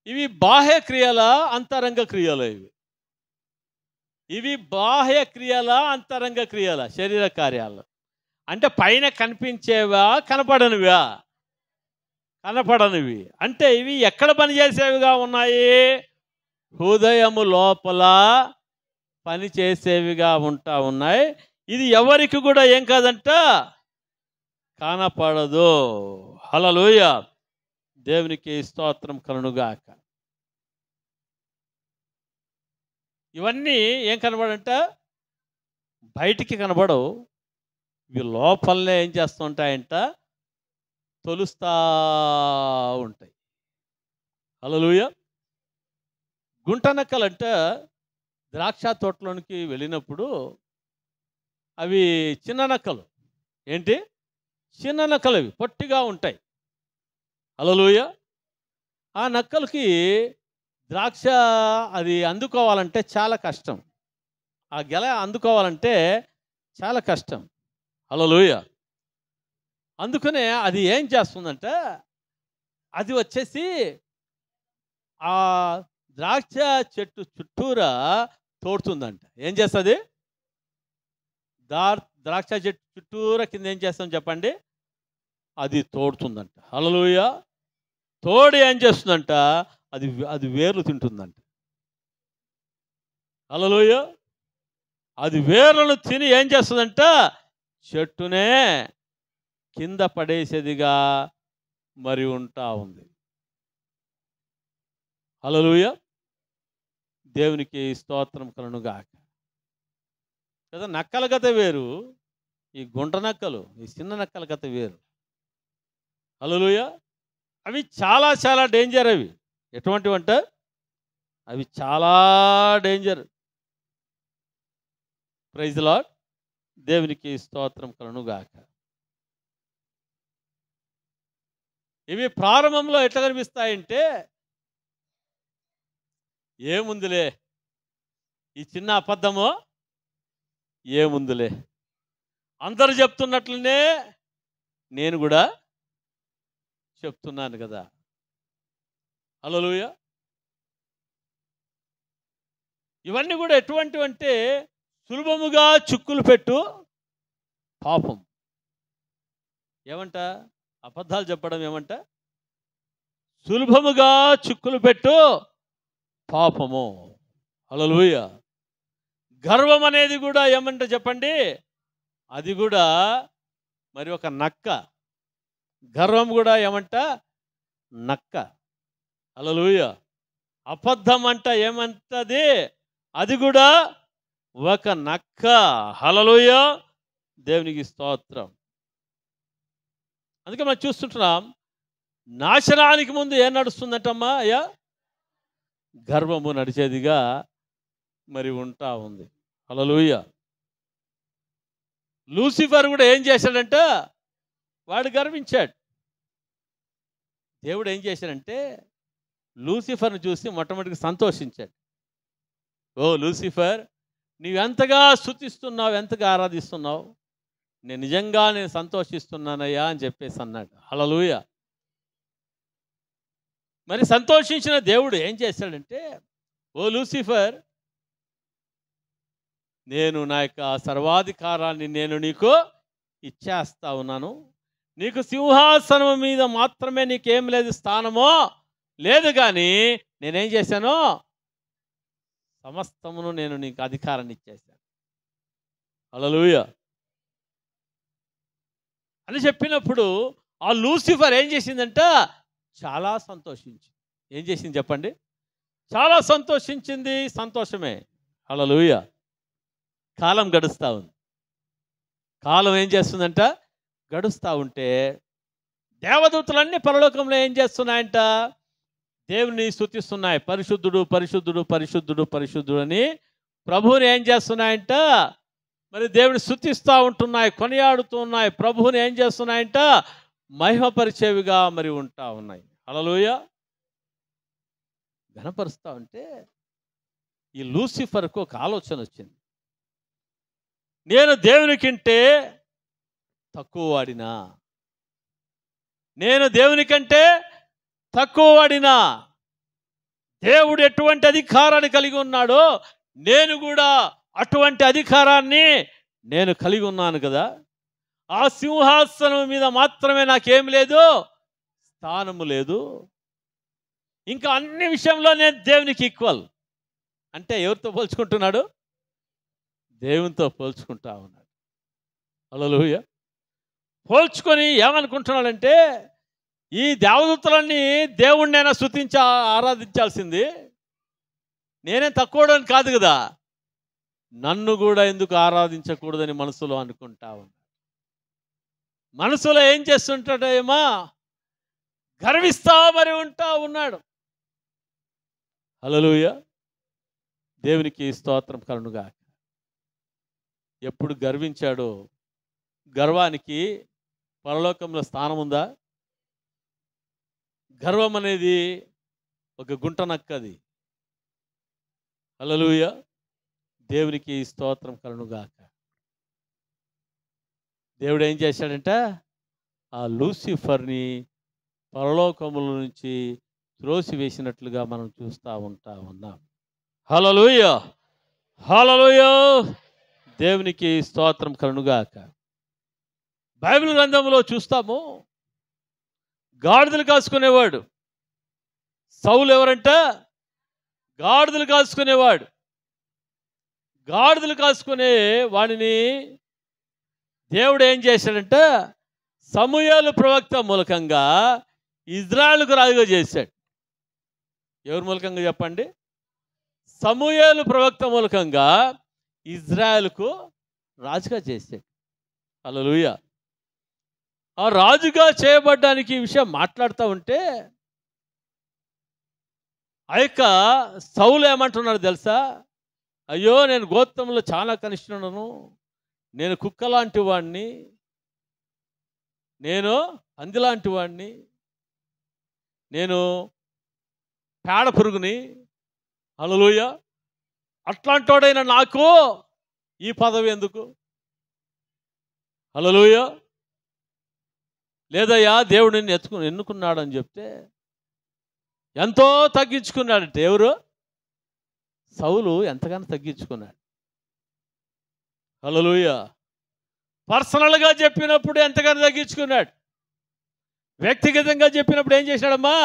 ఇవి బాహ్య క్రియల, అంతరంగ క్రియలు. ఇవి బాహ్య క్రియల, అంతరంగ క్రియల, శరీర కార్యాలు. అంటే పైన కనిపించేవా, కనపడనివా? కనపడనివి. అంటే ఇవి ఎక్కడ పనిచేసేవిగా ఉన్నాయి? హృదయము లోపల పనిచేసేవిగా ఉన్నాయి. ఇది ఎవరికి కూడా ఏం కాదంట, కనపడదు. హల్లెలూయా. దేవునికి స్తోత్రం కలుగుగాక. ఇవన్నీ ఏం కనబడంట? బయటికి కనబడవు. ఇవి లోపలనే ఏం చేస్తూ ఉంటాయంట? తొలుస్తూ ఉంటాయి. హల్లెలూయా. గుంట నక్కలంట ద్రాక్ష తోటలోనికి వెళ్ళినప్పుడు అవి చిన్న నక్కలు. ఏంటి? చిన్న నక్కలు. అవి పొట్టిగా ఉంటాయి. హల్లెలూయా. ఆ నక్కలకి ద్రాక్ష అది అందుకోవాలంటే చాలా కష్టం. ఆ గెల అందుకోవాలంటే చాలా కష్టం. హల్లెలూయా. అందుకనే అది ఏం చేస్తుందంటే, అది వచ్చేసి ఆ ద్రాక్ష చెట్టు చుట్టూరా తోడుతుందంట. ఏం చేస్తుంది? ద్రాక్ష చెట్టు చుట్టూరా కింద ఏం చేస్తాం చెప్పండి? అది తోడుతుందంట. హల్లెలూయా. తోడు ఏం చేస్తుందంట? అది వేర్లు తింటుందంట. హల్లెలూయా. అది వేర్లను తిని ఏం చేస్తుందంట? చెట్టునే కింద పడేసేదిగా మరి ఉంటా ఉంది. హల్లెలూయా. దేవునికి స్తోత్రం కలుగుగాక. కదా, నక్కల కథ వేరు, ఈ గుంట నక్కలు, ఈ చిన్న నక్కల కథ వేరు. హల్లెలూయా. అవి చాలా చాలా డేంజర్. అవి ఎటువంటివంట? అవి చాలా డేంజర్. Praise the lord. దేవునికి స్తోత్రం కలుగుగాక. ఇవి ప్రారంభంలో ఎట్లా కనిపిస్తాయంటే, ఏముందిలే ఈ చిన్న అబద్ధమో, ఏముందిలే అందరూ చెప్తున్నట్లనే నేను కూడా చెప్తున్నాను కదా. హల్లెలూయా. ఇవన్నీ కూడా ఎటువంటివంటే సులభముగా చిక్కులు పెట్టు పాపం. ఏమంట? అబద్ధాలు చెప్పడం ఏమంట? సులభముగా చిక్కులు పెట్టు పాపము. హల్లెలూయా. గర్వం అనేది కూడా ఏమంట చెప్పండి? అది కూడా మరి ఒక నక్క. గర్వం కూడా ఏమంట? నక్క. హల్లెలూయా. అబద్ధం అంట ఏమంటది? అది కూడా ఒక నక్క. హల్లెలూయా. దేవునికి స్తోత్రం. అందుకే మనం చూస్తుంటున్నాం, నాశనానికి ముందు ఏం నడుస్తుందంటమ్మా? అయ్యా, గర్వము నడిచేదిగా మరి ఉంటా ఉంది. హల్లెలూయా. లూసిఫర్ కూడా ఏం చేశాడంట? వాడు గర్వించాడు. దేవుడు ఏం చేశాడంటే లూసిఫర్ని చూసి మొట్టమొదటిగా సంతోషించాడు. ఓ లూసిఫర్, నీవెంతగా స్తుతిస్తున్నావు, ఎంతగా ఆరాధిస్తున్నావు, నేను సంతోషిస్తున్నానయ్యా అని చెప్పేసి అన్నాడు. హల్లెలూయా. మరి సంతోషించిన దేవుడు ఏం చేశాడంటే, ఓ లూసిఫర్, నేను నా యొక్క సర్వాధికారాన్ని నేను నీకు ఇచ్చేస్తా ఉన్నాను. నీకు సింహాసనం మీద మాత్రమే నీకేం లేదు స్థానమో లేదు, కానీ నేనేం చేశాను? సమస్తమును నేను నీకు అధికారాన్ని ఇచ్చేశాను. హల్లెలూయా అని చెప్పినప్పుడు ఆ లూసిఫర్ ఏం చేసిందంట? చాలా సంతోషించింది. ఏం చేసింది చెప్పండి? చాలా సంతోషించింది. సంతోషమే. హల్లెలూయా. కాలం గడుస్తూ ఉంది. కాలం ఏం చేస్తుందంట? గడుస్తూ ఉంటే దేవదూతలన్నీ పరలోకంలో ఏం చేస్తున్నాయంట? దేవుని స్తుతిస్తున్నాయి. పరిశుద్ధుడు పరిశుద్ధుడు పరిశుద్ధుడు పరిశుద్ధుడు అని ప్రభువుని ఏం చేస్తున్నాయంట? మరి దేవుని స్తుతిస్తూ ఉంటున్నాయి, కొనియాడుతూ ఉన్నాయి. ప్రభువుని ఏం చేస్తున్నాయంట? మహిమపరిచేవిగా మరి ఉంటా ఉన్నాయి. హల్లెలూయా. ఘనపరుస్తా ఉంటే ఈ లూసిఫర్కు ఒక ఆలోచన వచ్చింది. నేను దేవునికంటే తక్కువ వాడినా, నేను దేవునికంటే తక్కువ వాడినా, దేవుడు ఎటువంటి అధికారాన్ని కలిగి ఉన్నాడో నేను కూడా అటువంటి అధికారాన్ని నేను కలిగి ఉన్నాను కదా. ఆ సింహాసనం మీద మాత్రమే నాకేం లేదు, స్థానము లేదు. ఇంకా అన్ని విషయంలో నేను దేవునికి ఈక్వల్. అంటే ఎవరితో పోల్చుకుంటున్నాడు? దేవునితో పోల్చుకుంటా ఉన్నాడు. హల్లెలూయా. పోల్చుకొని ఏమనుకుంటున్నాడంటే, ఈ దేవదూతలన్నీ దేవుణ్ణైనా ఆరాధించాల్సింది, నేనేం తక్కువడని కాదు కదా, నన్ను కూడా ఎందుకు ఆరాధించకూడదని మనసులో అనుకుంటా ఉన్నాడు. మనసులో ఏం చేస్తుంటాడేమో గర్విస్తా మరి ఉంటా ఉన్నాడు. హల్లెలూయా. దేవునికి స్తోత్రం కలుగునుగాక. ఎప్పుడు గర్వించాడో, గర్వానికి పరలోకంలో స్థానం ఉందా? గర్వం అనేది ఒక గుంట నక్కది. హల్లెలూయా. దేవునికి స్తోత్రం కలుగునుగాక. దేవుడు ఏం చేశాడంటే, ఆ లూసిఫర్ని పరలోకముల నుంచి త్రోసివేసినట్లుగా మనం చూస్తూ ఉంటా ఉన్నాం. హల్లెలూయా. హల్లెలూయా. దేవునికి స్తోత్రం కలుగునుగాక. బైబిల్ గ్రంథంలో చూస్తాము, గాడిదలు కాసుకునేవాడు సౌలు. ఎవరంట? గాడిదలు కాసుకునేవాడు. గాడిదలు కాసుకునే వాడిని దేవుడు ఏం చేశాడంటే, సమూయేలు ప్రవక్త మూలకంగా ఇజ్రాయెలుకు రాజుగా చేశాడు. ఎవరి మూలకంగా చెప్పండి? సమూయేలు ప్రవక్త మూలకంగా ఇజ్రాయెలుకు రాజుగా చేశాడు. హల్లెలూయా. ఆ రాజుగా చేయబడ్డానికి ఈ విషయం మాట్లాడుతూ ఉంటే, ఆ యొక్క సౌలు ఏమంటున్నాడు తెలుసా? అయ్యో, నేను గోత్రంలో చాలా కనిష్ఠుడను, నేను కుక్క లాంటి వాడిని, నేను పంది లాంటి వాడిని, నేను పేడ పురుగుని. హల్లెలూయా. అట్లాంటోడైన నాకు ఈ పదవి ఎందుకు? హల్లెలూయా. లేదయ్యా, దేవుడు నిన్ను ఎన్నుకున్నాడని చెప్తే ఎంతో తగ్గించుకున్నాడట. ఎవరు? సౌలు ఎంతగానో తగ్గించుకున్నాడు. హల్లెలూయా. పర్సనల్గా చెప్పినప్పుడు ఎంతగానో తగ్గించుకున్నాడు. వ్యక్తిగతంగా చెప్పినప్పుడు ఏం చేశాడమ్మా?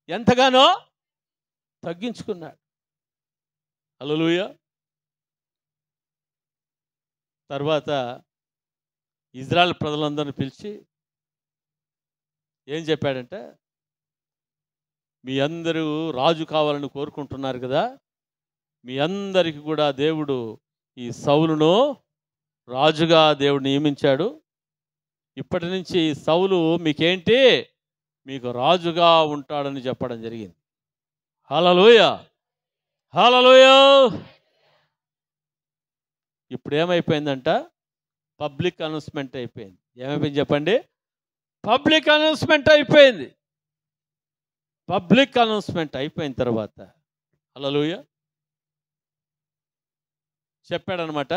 ఎంతగానో తగ్గించుకున్నాడు. హల్లెలూయా. తర్వాత ఇజ్రాయెల్ ప్రజలందరిని పిలిచి ఏం చెప్పాడంటే, మీ అందరూ రాజు కావాలని కోరుకుంటున్నారు కదా, మీ అందరికీ కూడా దేవుడు ఈ సౌలును రాజుగా దేవుడు నియమించాడు. ఇప్పటి నుంచి సౌలు మీకేంటి, మీకు రాజుగా ఉంటాడని చెప్పడం జరిగింది. హల్లెలూయా. హల్లెలూయా. ఇప్పుడు ఏమైపోయిందంట? పబ్లిక్ అనౌన్స్మెంట్ అయిపోయింది. ఏమైపోయింది చెప్పండి? పబ్లిక్ అనౌన్స్మెంట్ అయిపోయింది. పబ్లిక్ అనౌన్స్మెంట్ అయిపోయిన తర్వాత హల్లెలూయా చెప్పాడనమాట,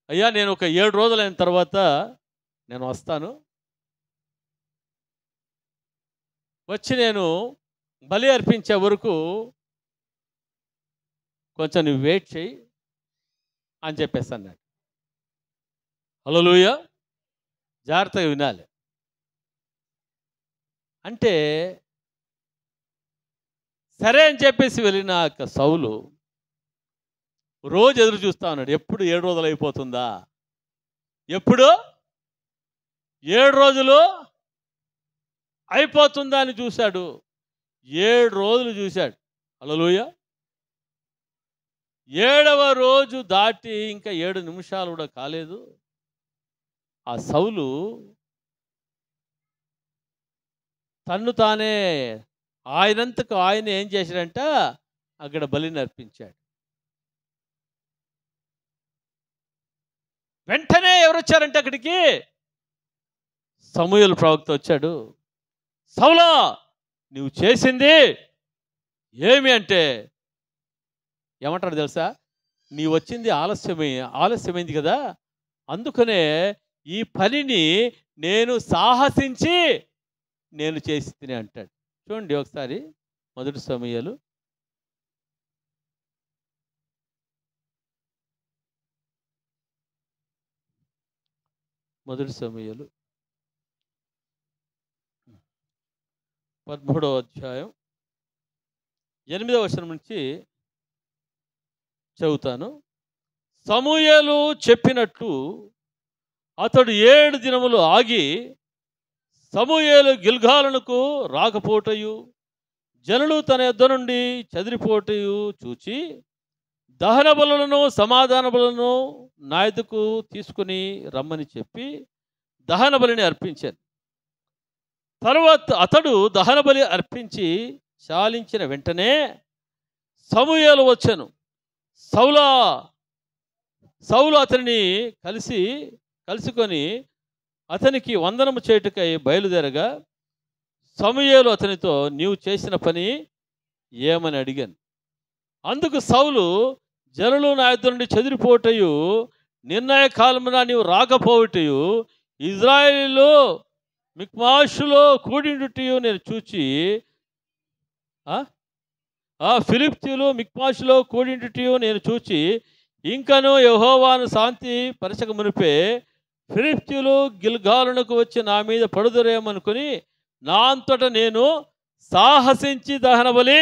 అయ్యా నేను ఒక 7 రోజులైన తర్వాత నేను వస్తాను, వచ్చి నేను బలి అర్పించే వరకు కొంచెం నువ్వు వెయిట్ చేయి అని చెప్పేసి అన్నాడు. హల్లెలూయా. జాగ్రత్తగా వినాలి. అంటే సరే అని చెప్పేసి వెళ్ళిన సౌలు రోజు ఎదురు చూస్తా ఉన్నాడు. ఎప్పుడు 7 రోజులు అయిపోతుందా, ఎప్పుడు 7 రోజులు అయిపోతుందా అని చూశాడు. 7 రోజులు చూశాడు. హల్లెలూయా. 7వ రోజు దాటి ఇంకా 7 నిమిషాలు కూడా కాలేదు. ఆ సౌలు తన్ను తానే ఆయనంతకు ఆయన ఏం చేశాడంట, అక్కడ బలిని అర్పించాడు. వెంటనే ఎవరు వచ్చారంటే అక్కడికి? సమూయేలు ప్రవక్త వచ్చాడు. సౌలా, నువ్వు చేసింది ఏమి అంటే ఏమంటాడు తెలుసా? నీ వచ్చింది ఆలస్యమైంది కదా, అందుకనే ఈ పనిని నేను సాహసించి నేను చేసి తిని అంటాడు. చూడండి ఒకసారి మొదటి సమూయేలు మొదటి సమూయేలు 13వ అధ్యాయం 8వ వచనం నుంచి చదువుతాను. సమూయేలు చెప్పినట్లు అతడు 7 దినములు ఆగి సమూయేలు గిల్గాలునకు రాకపోటయు జనులు తన యొద్ద నుండి చెదిరిపోటయు చూచి దహన బలులను సమాధాన బలులను నా యొద్దకు తీసుకుని రమ్మని చెప్పి దహన బలిని అర్పించాను. తరువాత అతడు దహన బలి అర్పించి చాలించిన వెంటనే సమూయేలు వచ్చాను. సౌలు అతనిని కలుసుకొని అతనికి వందనము చేయుటకై బయలుదేరగా సమూయేలు అతనితో, నీవు చేసిన పని ఏమని అడిగాను. అందుకు సౌలు, జనులు నా యొద్ద నుండి చెదిరిపోటయు నిర్ణయ కాలమున నీవు రాకపోవటయు ఇజ్రాయేలీలో మిక్మాషులో కూడిండుటయు నేను చూచి, ఫిలిష్తీయులు మిక్మాషులో కూడిండుటయు నేను చూచి ఇంకను యెహోవాను శాంతి పరచక మునిపే ఫిలిష్తీయులు గిల్గాలునకు వచ్చి నా మీద పడుదురేమనుకుని నా అంతటా నేను సాహసించి దహన బలి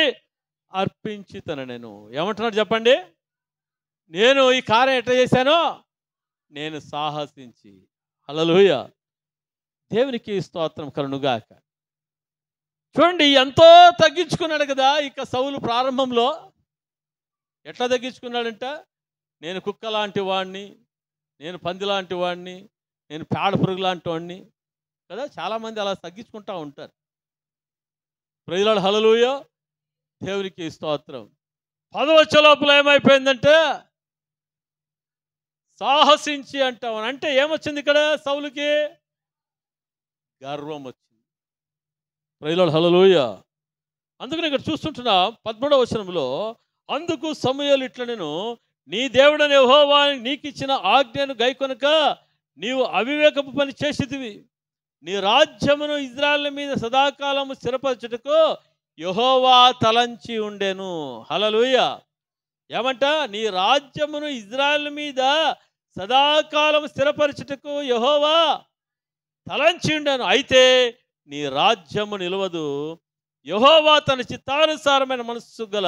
అర్పించి నేను ఏమంటున్నాడు చెప్పండి? నేను ఈ కార్యం ఎట్లా చేశానో నేను సాహసించి. హల్లెలూయా, దేవునికి స్తోత్రం కలుగునుగాక. చూడండి, ఎంతో తగ్గించుకున్నాడు కదా. ఇక సౌలు ప్రారంభంలో ఎట్లా తగ్గించుకున్నాడంట? నేను కుక్క లాంటి వాడిని, నేను పంది లాంటి వాడిని, నేను పేడ పురుగు లాంటి వాడిని కదా. చాలామంది అలా తగ్గించుకుంటూ ఉంటారు. ప్రైజ్ లార్డ్, హల్లెలూయా, దేవునికి స్తోత్రం. 10వ వచనం లోపల ఏమైపోయిందంటే సాహసించి అంటాం. అంటే ఏమొచ్చింది ఇక్కడ? సౌలుకి గర్వం వచ్చింది. ప్రైజ్ లార్డ్, హల్లెలూయా. అందుకని ఇక్కడ చూస్తుంటున్నా 13వ వచనంలో, అందుకు సమూయేలు ఇట్లా, నేను నీ దేవుడని యెహోవా నీకు ఇచ్చిన ఆజ్ఞను గైకొనక నీవు అవివేకపు పని చేసితివి. నీ రాజ్యమును ఇజ్రాయేలు మీద సదాకాలము స్థిరపరచుటకు యెహోవా తలంచి ఉండెను. హల్లెలూయా. ఏమంట? నీ రాజ్యమును ఇజ్రాయేలు మీద సదాకాలం స్థిరపరచుటకు యెహోవా తలంచి ఉండెను. అయితే నీ రాజ్యము నిలవదు. యెహోవా తన చిత్తానుసారమైన మనస్సు గల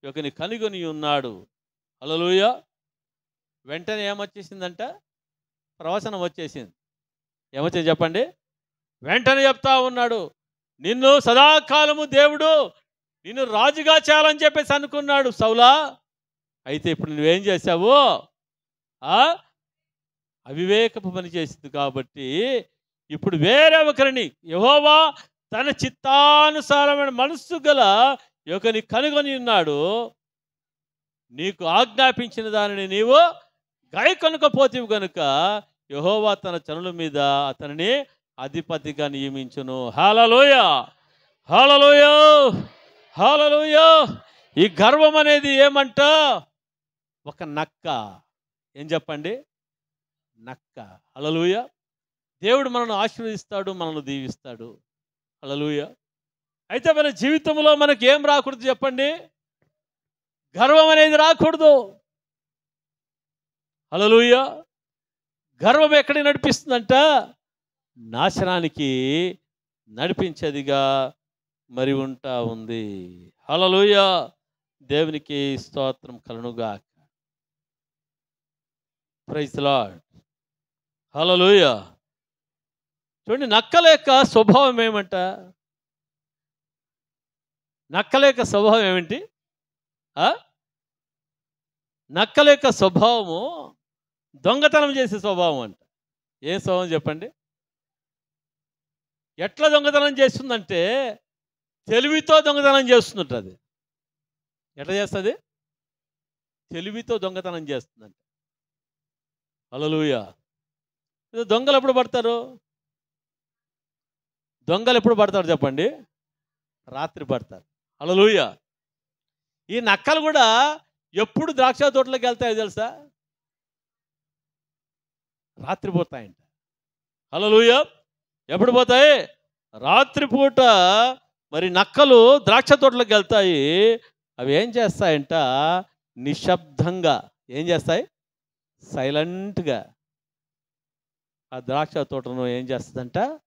ఒకని కనుగొని ఉన్నాడు. హల్లెలూయా. వెంటనే ఏమొచ్చేసిందంట? ప్రవచనం వచ్చేసింది. ఏమొచ్చింది చెప్పండి? వెంటనే చెప్తా ఉన్నాడు, నిన్ను సదాకాలము దేవుడు నిన్ను రాజుగా చేయాలని చెప్పేసి అనుకున్నాడు సౌలా. అయితే ఇప్పుడు నువ్వేం చేశావు? అవివేకపు పని చేసింది కాబట్టి ఇప్పుడు వేరే ఒకరిని యెహోవా తన చిత్తానుసారమైన మనస్సు గల ఒకని కనుగొని ఉన్నాడు. నీకు ఆజ్ఞాపించిన దానిని నీవు గైకొనకపోతివి గనుక యెహోవా తన జనుల మీద అతనిని అధిపతిగా నియమించును. హల్లెలూయా, హల్లెలూయా, హల్లెలూయా. ఈ గర్వం అనేది ఏమంట? ఒక నక్క. ఏం చెప్పండి? నక్క. హల్లెలూయా. దేవుడు మనల్ని ఆశీర్వదిస్తాడు, మనల్ని దీవిస్తాడు. హల్లెలూయా. అయితే మన జీవితంలో మనకి ఏం రాకూడదు చెప్పండి? గర్వం అనేది రాకూడదు. హల్లెలూయా. గర్వం ఎక్కడికి నడిపిస్తుందంట? నాశనానికి నడిపించేదిగా మరి ఉంటా ఉంది. హల్లెలూయా, దేవునికి స్తోత్రం కలుగునుగాక. ప్రైజ్ ది లార్డ్, హల్లెలూయా. చూడండి, నక్కల యొక్క స్వభావం ఏమంట? నక్కల యొక్క స్వభావం ఏమిటి? నక్కల యొక్క స్వభావము దొంగతనం చేసే స్వభావం అంట. ఏం స్వభావం చెప్పండి? ఎట్లా దొంగతనం చేస్తుందంటే తెలివితో దొంగతనం చేస్తుందంట. అది ఎట్లా చేస్తుంది? తెలివితో దొంగతనం చేస్తుందంట. హల్లెలూయా. దొంగలు ఎప్పుడు పడతారు? దొంగలు ఎప్పుడు పడతారు చెప్పండి? రాత్రి పడతారు. హల్లెలూయా. ఈ నక్కలు కూడా ఎప్పుడు ద్రాక్ష తోటలోకి వెళ్తాయో తెలుసా? రాత్రి పోతాయంట. హల్లెలూయా. ఎప్పుడు పోతాయి? రాత్రిపూట. మరి నక్కలు ద్రాక్ష తోటలోకి వెళ్తాయి. అవి ఏం చేస్తాయంట? నిశ్శబ్దంగా ఏం చేస్తాయి? సైలెంట్గా ఆ ద్రాక్ష తోటను ఏం చేస్తుందంట?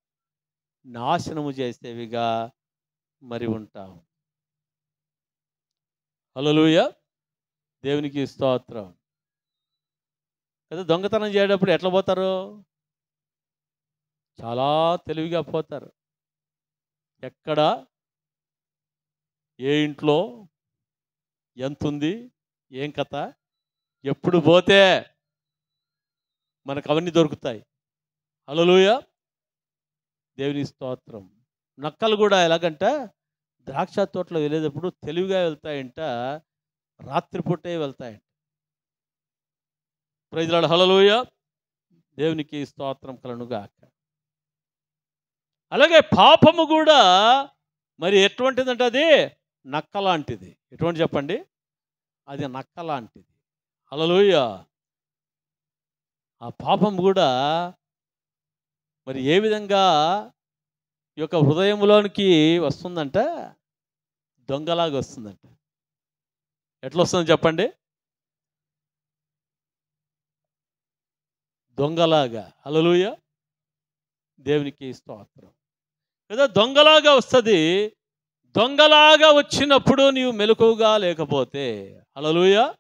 నాశనము చేసేవిగా మరి ఉంటాం. హల్లెలూయా. దేవునికి స్తోత్రం. అదే దొంగతనం చేయేటప్పుడు ఎట్లా పోతారు? చాలా తెలివిగా పోతారు. ఎక్కడ, ఏ ఇంట్లో ఎంతుంది, ఏం కథ, ఎప్పుడు పోతే మనకు అవన్నీ దొరుకుతాయి. హల్లెలూయా. దేవుని స్తోత్రం. నక్కలు కూడా ఎలాగంట? ద్రాక్ష తోటలో వెళ్ళేటప్పుడు తెలివిగా వెళ్తాయంట, రాత్రిపూటే వెళ్తాయంట. Praise Lord. హల్లెలూయా. దేవునికి స్తోత్రం కలుగునుగాక. అలాగే పాపము కూడా మరి ఎటువంటిదంటే అది నక్క లాంటిది. ఎటువంటి చెప్పండి? అది నక్క లాంటిది. హల్లెలూయా. ఆ పాపం కూడా మరి ఏ విధంగా ఈ యొక్క హృదయంలోనికి వస్తుందంట? దొంగలాగా వస్తుందంట. ఎట్లా వస్తుందని చెప్పండి? దొంగలాగా. హల్లెలూయా. దేవునికి స్తోత్రం. ఏదో దొంగలాగా వస్తుంది. దొంగలాగా వచ్చినప్పుడు నీవు మెలకువగా లేకపోతే, హల్లెలూయా,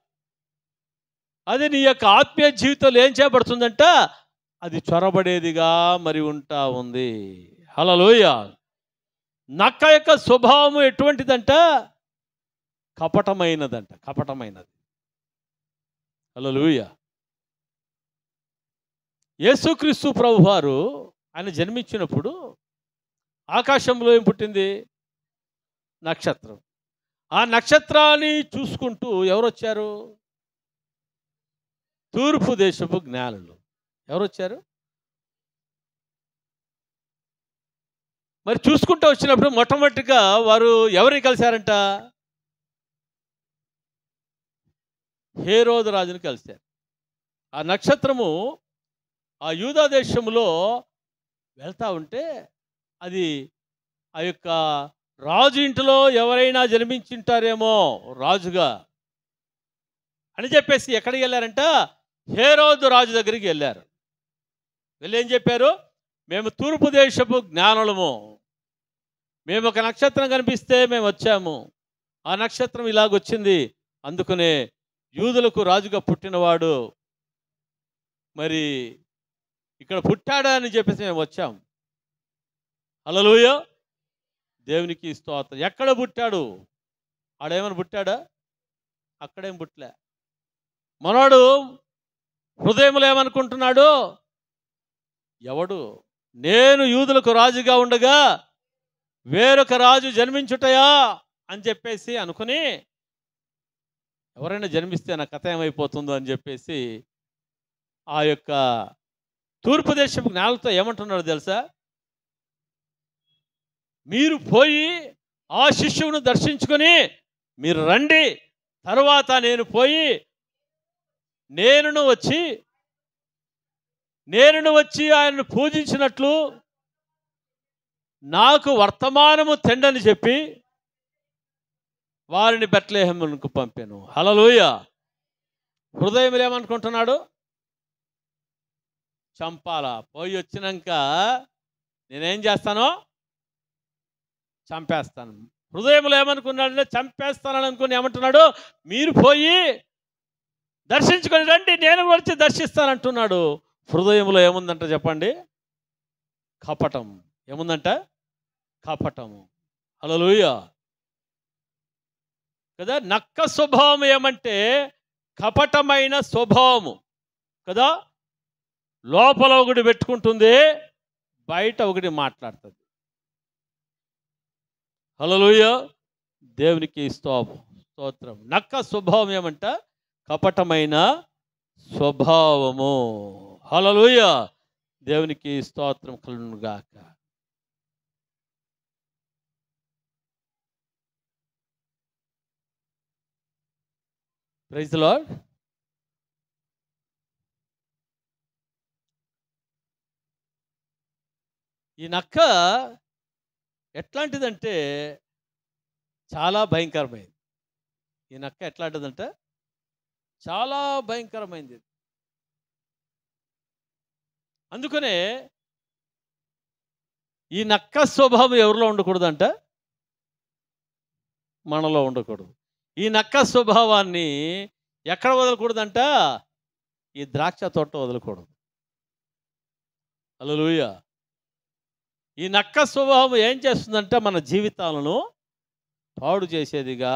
అది నీ యొక్క ఆత్మీయ జీవితంలో ఏం చేయబడుతుందంట? అది చొరబడేదిగా మరి ఉంటా ఉంది. హల్లెలూయా. నక్క యొక్క స్వభావం ఎటువంటిదంట? కపటమైనదంట. కపటమైనది. హల్లెలూయా. యేసుక్రీస్తు ప్రభువారు ఆయన జన్మించినప్పుడు ఆకాశంలో ఏం పుట్టింది? నక్షత్రం. ఆ నక్షత్రాన్ని చూసుకుంటూ ఎవరు వచ్చారు? తూర్పు దేశపు జ్ఞానులు. ఎవరు వచ్చారు? మరి చూసుకుంటూ వచ్చినప్పుడు మొట్టమొదటిగా వారు ఎవరిని కలిశారంట? హేరోదు రాజుని కలిశారు. ఆ నక్షత్రము ఆ యూదా దేశంలో వెళ్తూ ఉంటే అది ఆ యొక్క రాజు ఇంటిలో ఎవరైనా జన్మించింటారేమో రాజుగా అని చెప్పేసి ఎక్కడికి వెళ్ళారంట? హేరోదు రాజు దగ్గరికి వెళ్ళారు. వెళ్ళి ఏం చెప్పారు? మేము తూర్పు దేశపు జ్ఞానులము, మేము ఒక నక్షత్రం కనిపిస్తే మేము వచ్చాము, ఆ నక్షత్రం ఇలాగొచ్చింది, అందుకనే యూదులకు రాజుగా పుట్టినవాడు మరి ఇక్కడ పుట్టాడా అని చెప్పేసి మేము వచ్చాం. హల్లెలూయా. దేవునికి స్తోత్రం. ఎక్కడ పుట్టాడు? ఆడేమైనా పుట్టాడా? అక్కడేం పుట్టలే. మనోడు హృదయంలో ఏమనుకుంటున్నాడు? ఎవడు నేను యూదులకు రాజుగా ఉండగా వేరొక రాజు జన్మించుటయా అని చెప్పేసి అనుకుని, ఎవరైనా జన్మిస్తే నా కథ ఏమైపోతుందో అని చెప్పేసి ఆ యొక్క తూర్పు దేశపు జ్ఞానులతో ఏమంటున్నాడు తెలుసా? మీరు పోయి ఆ శిష్యువును దర్శించుకొని మీరు రండి, తరువాత నేను పోయి నేనును వచ్చి ఆయనను పూజించినట్లు నాకు వర్తమానము తెండని చెప్పి వారిని బెత్లెహేమునకు పంపాను. హల్లెలూయా. హృదయం ఏమనుకుంటున్నాడు? చంపాలా. పోయి వచ్చినాక నేనేం చేస్తానో చంపేస్తాను. హృదయంలో ఏమనుకున్నాడంటే చంపేస్తానని అనుకుని ఏమంటున్నాడు? మీరు పోయి దర్శించుకొని రండి, నేను వచ్చి దర్శిస్తానంటున్నాడు. హృదయంలో ఏముందంట చెప్పండి? కపటం. ఏముందంట? కపటము. హల్లెలూయా కదా. నక్క స్వభావం ఏమంటే కపటమైన స్వభావము కదా. లోపల ఒకటి పెట్టుకుంటుంది, బయట ఒకటి మాట్లాడుతుంది. హల్లెలూయా. దేవునికి స్తోత్రం. నక్క స్వభావం ఏమంట? కపటమైన స్వభావము. హల్లెలూయా. దేవునికి స్తోత్రం కలుగునుగాక. Praise the Lord. ఈ నక్క ఎట్లాంటిదంటే చాలా భయంకరమైంది. ఈ నక్క ఎట్లాంటిదంటే చాలా భయంకరమైంది. అందుకనే ఈ నక్క స్వభావం ఎవరిలో ఉండకూడదంట? మనలో ఉండకూడదు. ఈ నక్క స్వభావాన్ని ఎక్కడ వదలకూడదంట? ఈ ద్రాక్ష తోట వదలకూడదు. హల్లెలూయా. ఈ నక్క స్వభావం ఏం చేస్తుందంటే మన జీవితాలను పాడు చేసేదిగా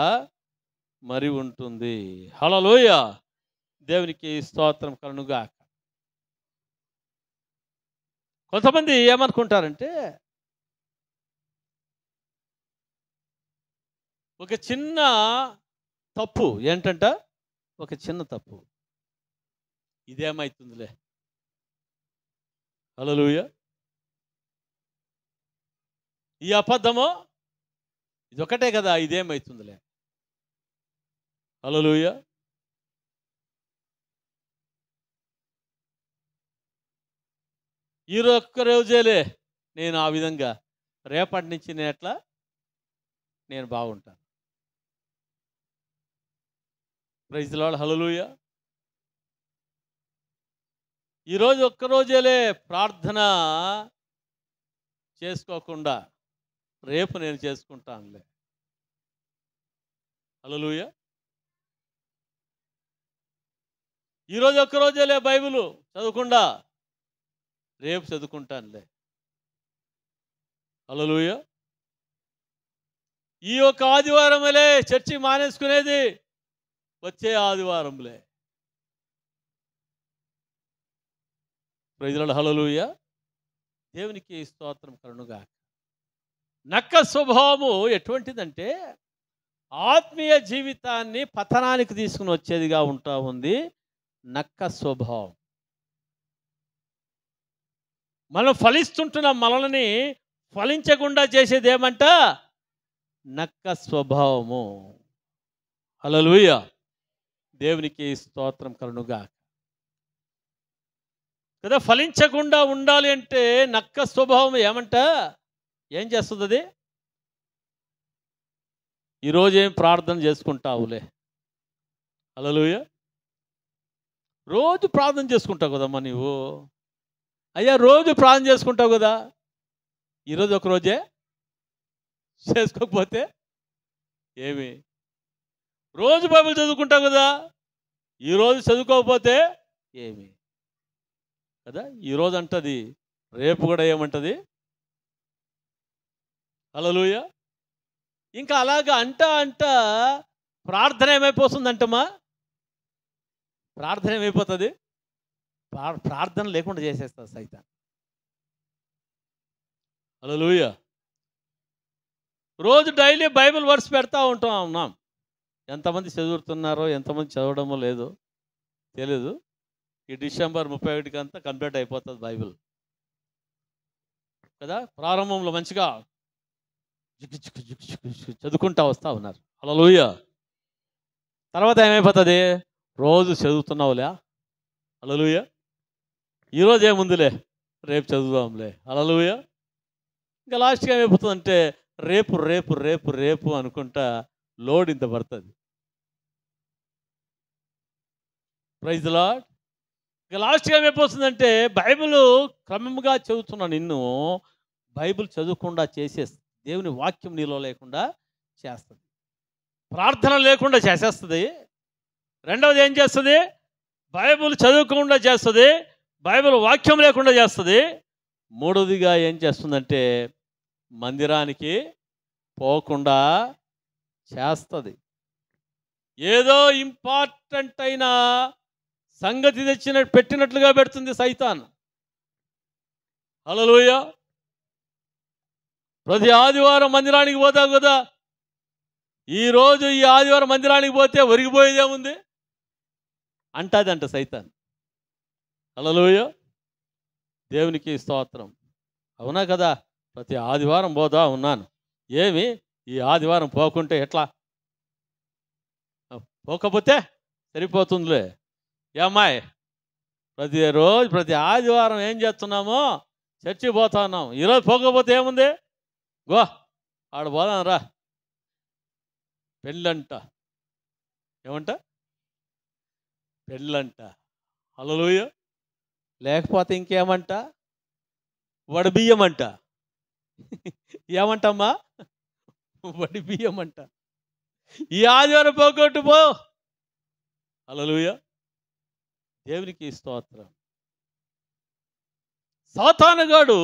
మరి ఉంటుంది. హల్లెలూయా. దేవునికి స్తోత్రం కలుగునుగాక. కొంతమంది ఏమనుకుంటారంటే ఒక చిన్న తప్పు ఏంటంట, ఒక చిన్న తప్పు ఇదేమవుతుందిలే. హల్లెలూయా. ఈ అబద్ధమో ఇదొకటే కదా, ఇదేమవుతుందిలే. హల్లెలూయా. ఈ ఒక్క రోజేలే నేను ఆ విధంగా, రేపటి నుంచి నేను ఎట్లా నేను బాగుంటాను. Praise the Lord. హల్లెలూయా. ఈరోజు ఒక్కరోజేలే ప్రార్థన చేసుకోకుండా రేపు నేను చేసుకుంటానులే. హల్లెలూయా. ఈరోజు ఒక్కరోజేలే బైబిల్ చదవకుండా రేపు చదువుకుంటానులే. హల్లెలూయా. ఈ యొక్క ఆదివారంలే చర్చి మానేసుకునేది, వచ్చే ఆదివారంలే. Praise the Lord. హల్లెలూయా. దేవునికి స్తోత్రం కలుగునుగాక. నక్క స్వభావము ఎటువంటిదంటే ఆత్మీయ జీవితాన్ని పతనానికి తీసుకుని వచ్చేదిగా ఉంటా ఉంది నక్క స్వభావం. మనం ఫలిస్తుంటున్న మనల్ని ఫలించకుండా చేసేది ఏమంట? నక్క స్వభావము. హల్లెలూయా. దేవునికి స్తోత్రం కలుగునుగాక. కదా, ఫలించకుండా ఉండాలి అంటే నక్క స్వభావం ఏమంట? ఏం చేస్తుంది అది? ఈరోజు ఏం ప్రార్థన చేసుకుంటావులే. హల్లెలూయా. రోజు ప్రార్థన చేసుకుంటావు కదమ్మా నీవు. అయ్యా రోజు ప్రార్థన చేసుకుంటావు కదా, ఈరోజు ఒకరోజే చేసుకోకపోతే ఏమి? రోజు బైబిల్ చదువుకుంటావు కదా, ఈరోజు చదువుకోకపోతే ఏమి? కదా, ఈరోజు అంటది, రేపు కూడా ఏమంటది? హల్లెలూయా. ఇంకా అలాగా అంట ప్రార్థన ఏమైపోతుందంటమ్మా? ప్రార్థన ఏమైపోతుంది? ప్రార్థన లేకుండా చేసేస్తుంది సైతాన్. హల్లెలూయా. రోజు డైలీ బైబిల్ వర్డ్స్ పెడతా ఉన్నాం. ఎంతమంది చదువుతున్నారో ఎంతమంది చదవడమో లేదో తెలీదు. ఈ డిసెంబర్ 31కి అంతా కంప్లీట్ అయిపోతుంది బైబిల్ కదా. ప్రారంభంలో మంచిగా చదువుకుంటా వస్తూ ఉన్నారు. హల్లెలూయా. తర్వాత ఏమైపోతుంది? రోజు చదువుతున్నావులే. హల్లెలూయా. ఈరోజు ఏముందిలే, రేపు చదువుదాంలే. హల్లెలూయా. ఇంకా లాస్ట్గా ఏమైపోతుందంటే రేపు రేపు రేపు రేపు అనుకుంటా లోడ్ ఇంత పడుతుంది. Praise the Lord. ఇంకా లాస్ట్గా ఏమైపోతుందంటే బైబిల్ క్రమంగా చదువుతున్నా నిన్ను బైబిల్ చదువుకుండా చేసేస్తుంది. దేవుని వాక్యం నీలో లేకుండా చేస్తుంది. ప్రార్థన లేకుండా చేసేస్తుంది. రెండవది ఏం చేస్తుంది? బైబిల్ చదువుకుండా చేస్తుంది. బైబిల్ వాక్యం లేకుండా చేస్తుంది. మూడవదిగా ఏం చేస్తుందంటే మందిరానికి పోకుండా చేస్తుంది. ఏదో ఇంపార్టెంట్ అయిన సంగతి పెట్టినట్లుగా పెడుతుంది సైతాన్. హల్లెలూయా. ప్రతి ఆదివారం మందిరానికి పోతావు కదా, ఈరోజు ఈ ఆదివారం మందిరానికి పోతే ఒరిగిపోయేదేముంది అంటాదంట సైతాన్. హల్లెలూయా. దేవునికి స్తోత్రం. అవునా కదా, ప్రతి ఆదివారం పోతా ఉన్నాను, ఏమి ఈ ఆదివారం పోకుంటే ఎట్లా? పోకపోతే సరిపోతుందిలే. ఏమ్మాయి, ప్రతి ఆదివారం ఏం చేస్తున్నామో చర్చికి పోతా ఉన్నాం. ఈరోజు పోకపోతే ఏముంది? గో ఆడ పోదాం రా, పెళ్ళంట. ఏమంట? పెళ్ళంట. హల్లెలూయా. లేకపోతే ఇంకేమంట? వడబియ్యం అంట. ఏమంటమ్మా? వడిబియ్యం అంట. ఈ ఆదివారం పోగొట్టు పో. హల్లెలూయా. దేవునికి స్తోత్రం. సాతానుగాడు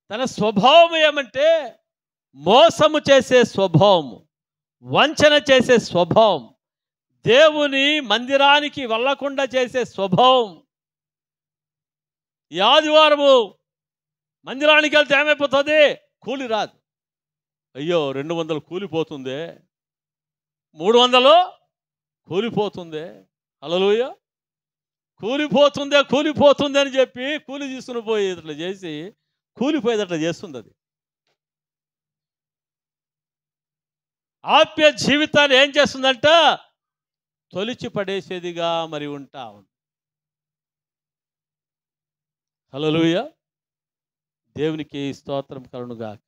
తన స్వభావం ఏమంటే మోసము చేసే స్వభావము, వంచన చేసే స్వభావం, దేవుని మందిరానికి వెళ్ళకుండా చేసే స్వభావం. ఈ ఆదివారము మందిరానికి వెళ్తే ఏమైపోతుంది? కూలి రాదు. అయ్యో 200 కూలిపోతుంది, 300 కూలిపోతుంది. హల్లెలూయా. కూలిపోతుంది అని చెప్పి కూలి తీసుకుని పోయి ఇట్లా చేసి కూలిపోయేది అట్లా చేస్తుంది. అది ఆత్మీయ జీవితాన్ని ఏం చేస్తుందంట? తొలిచి పడేసేదిగా మరి ఉంటా ఉంది. హల్లెలూయా. దేవునికి స్తోత్రం కలుగునుగాక.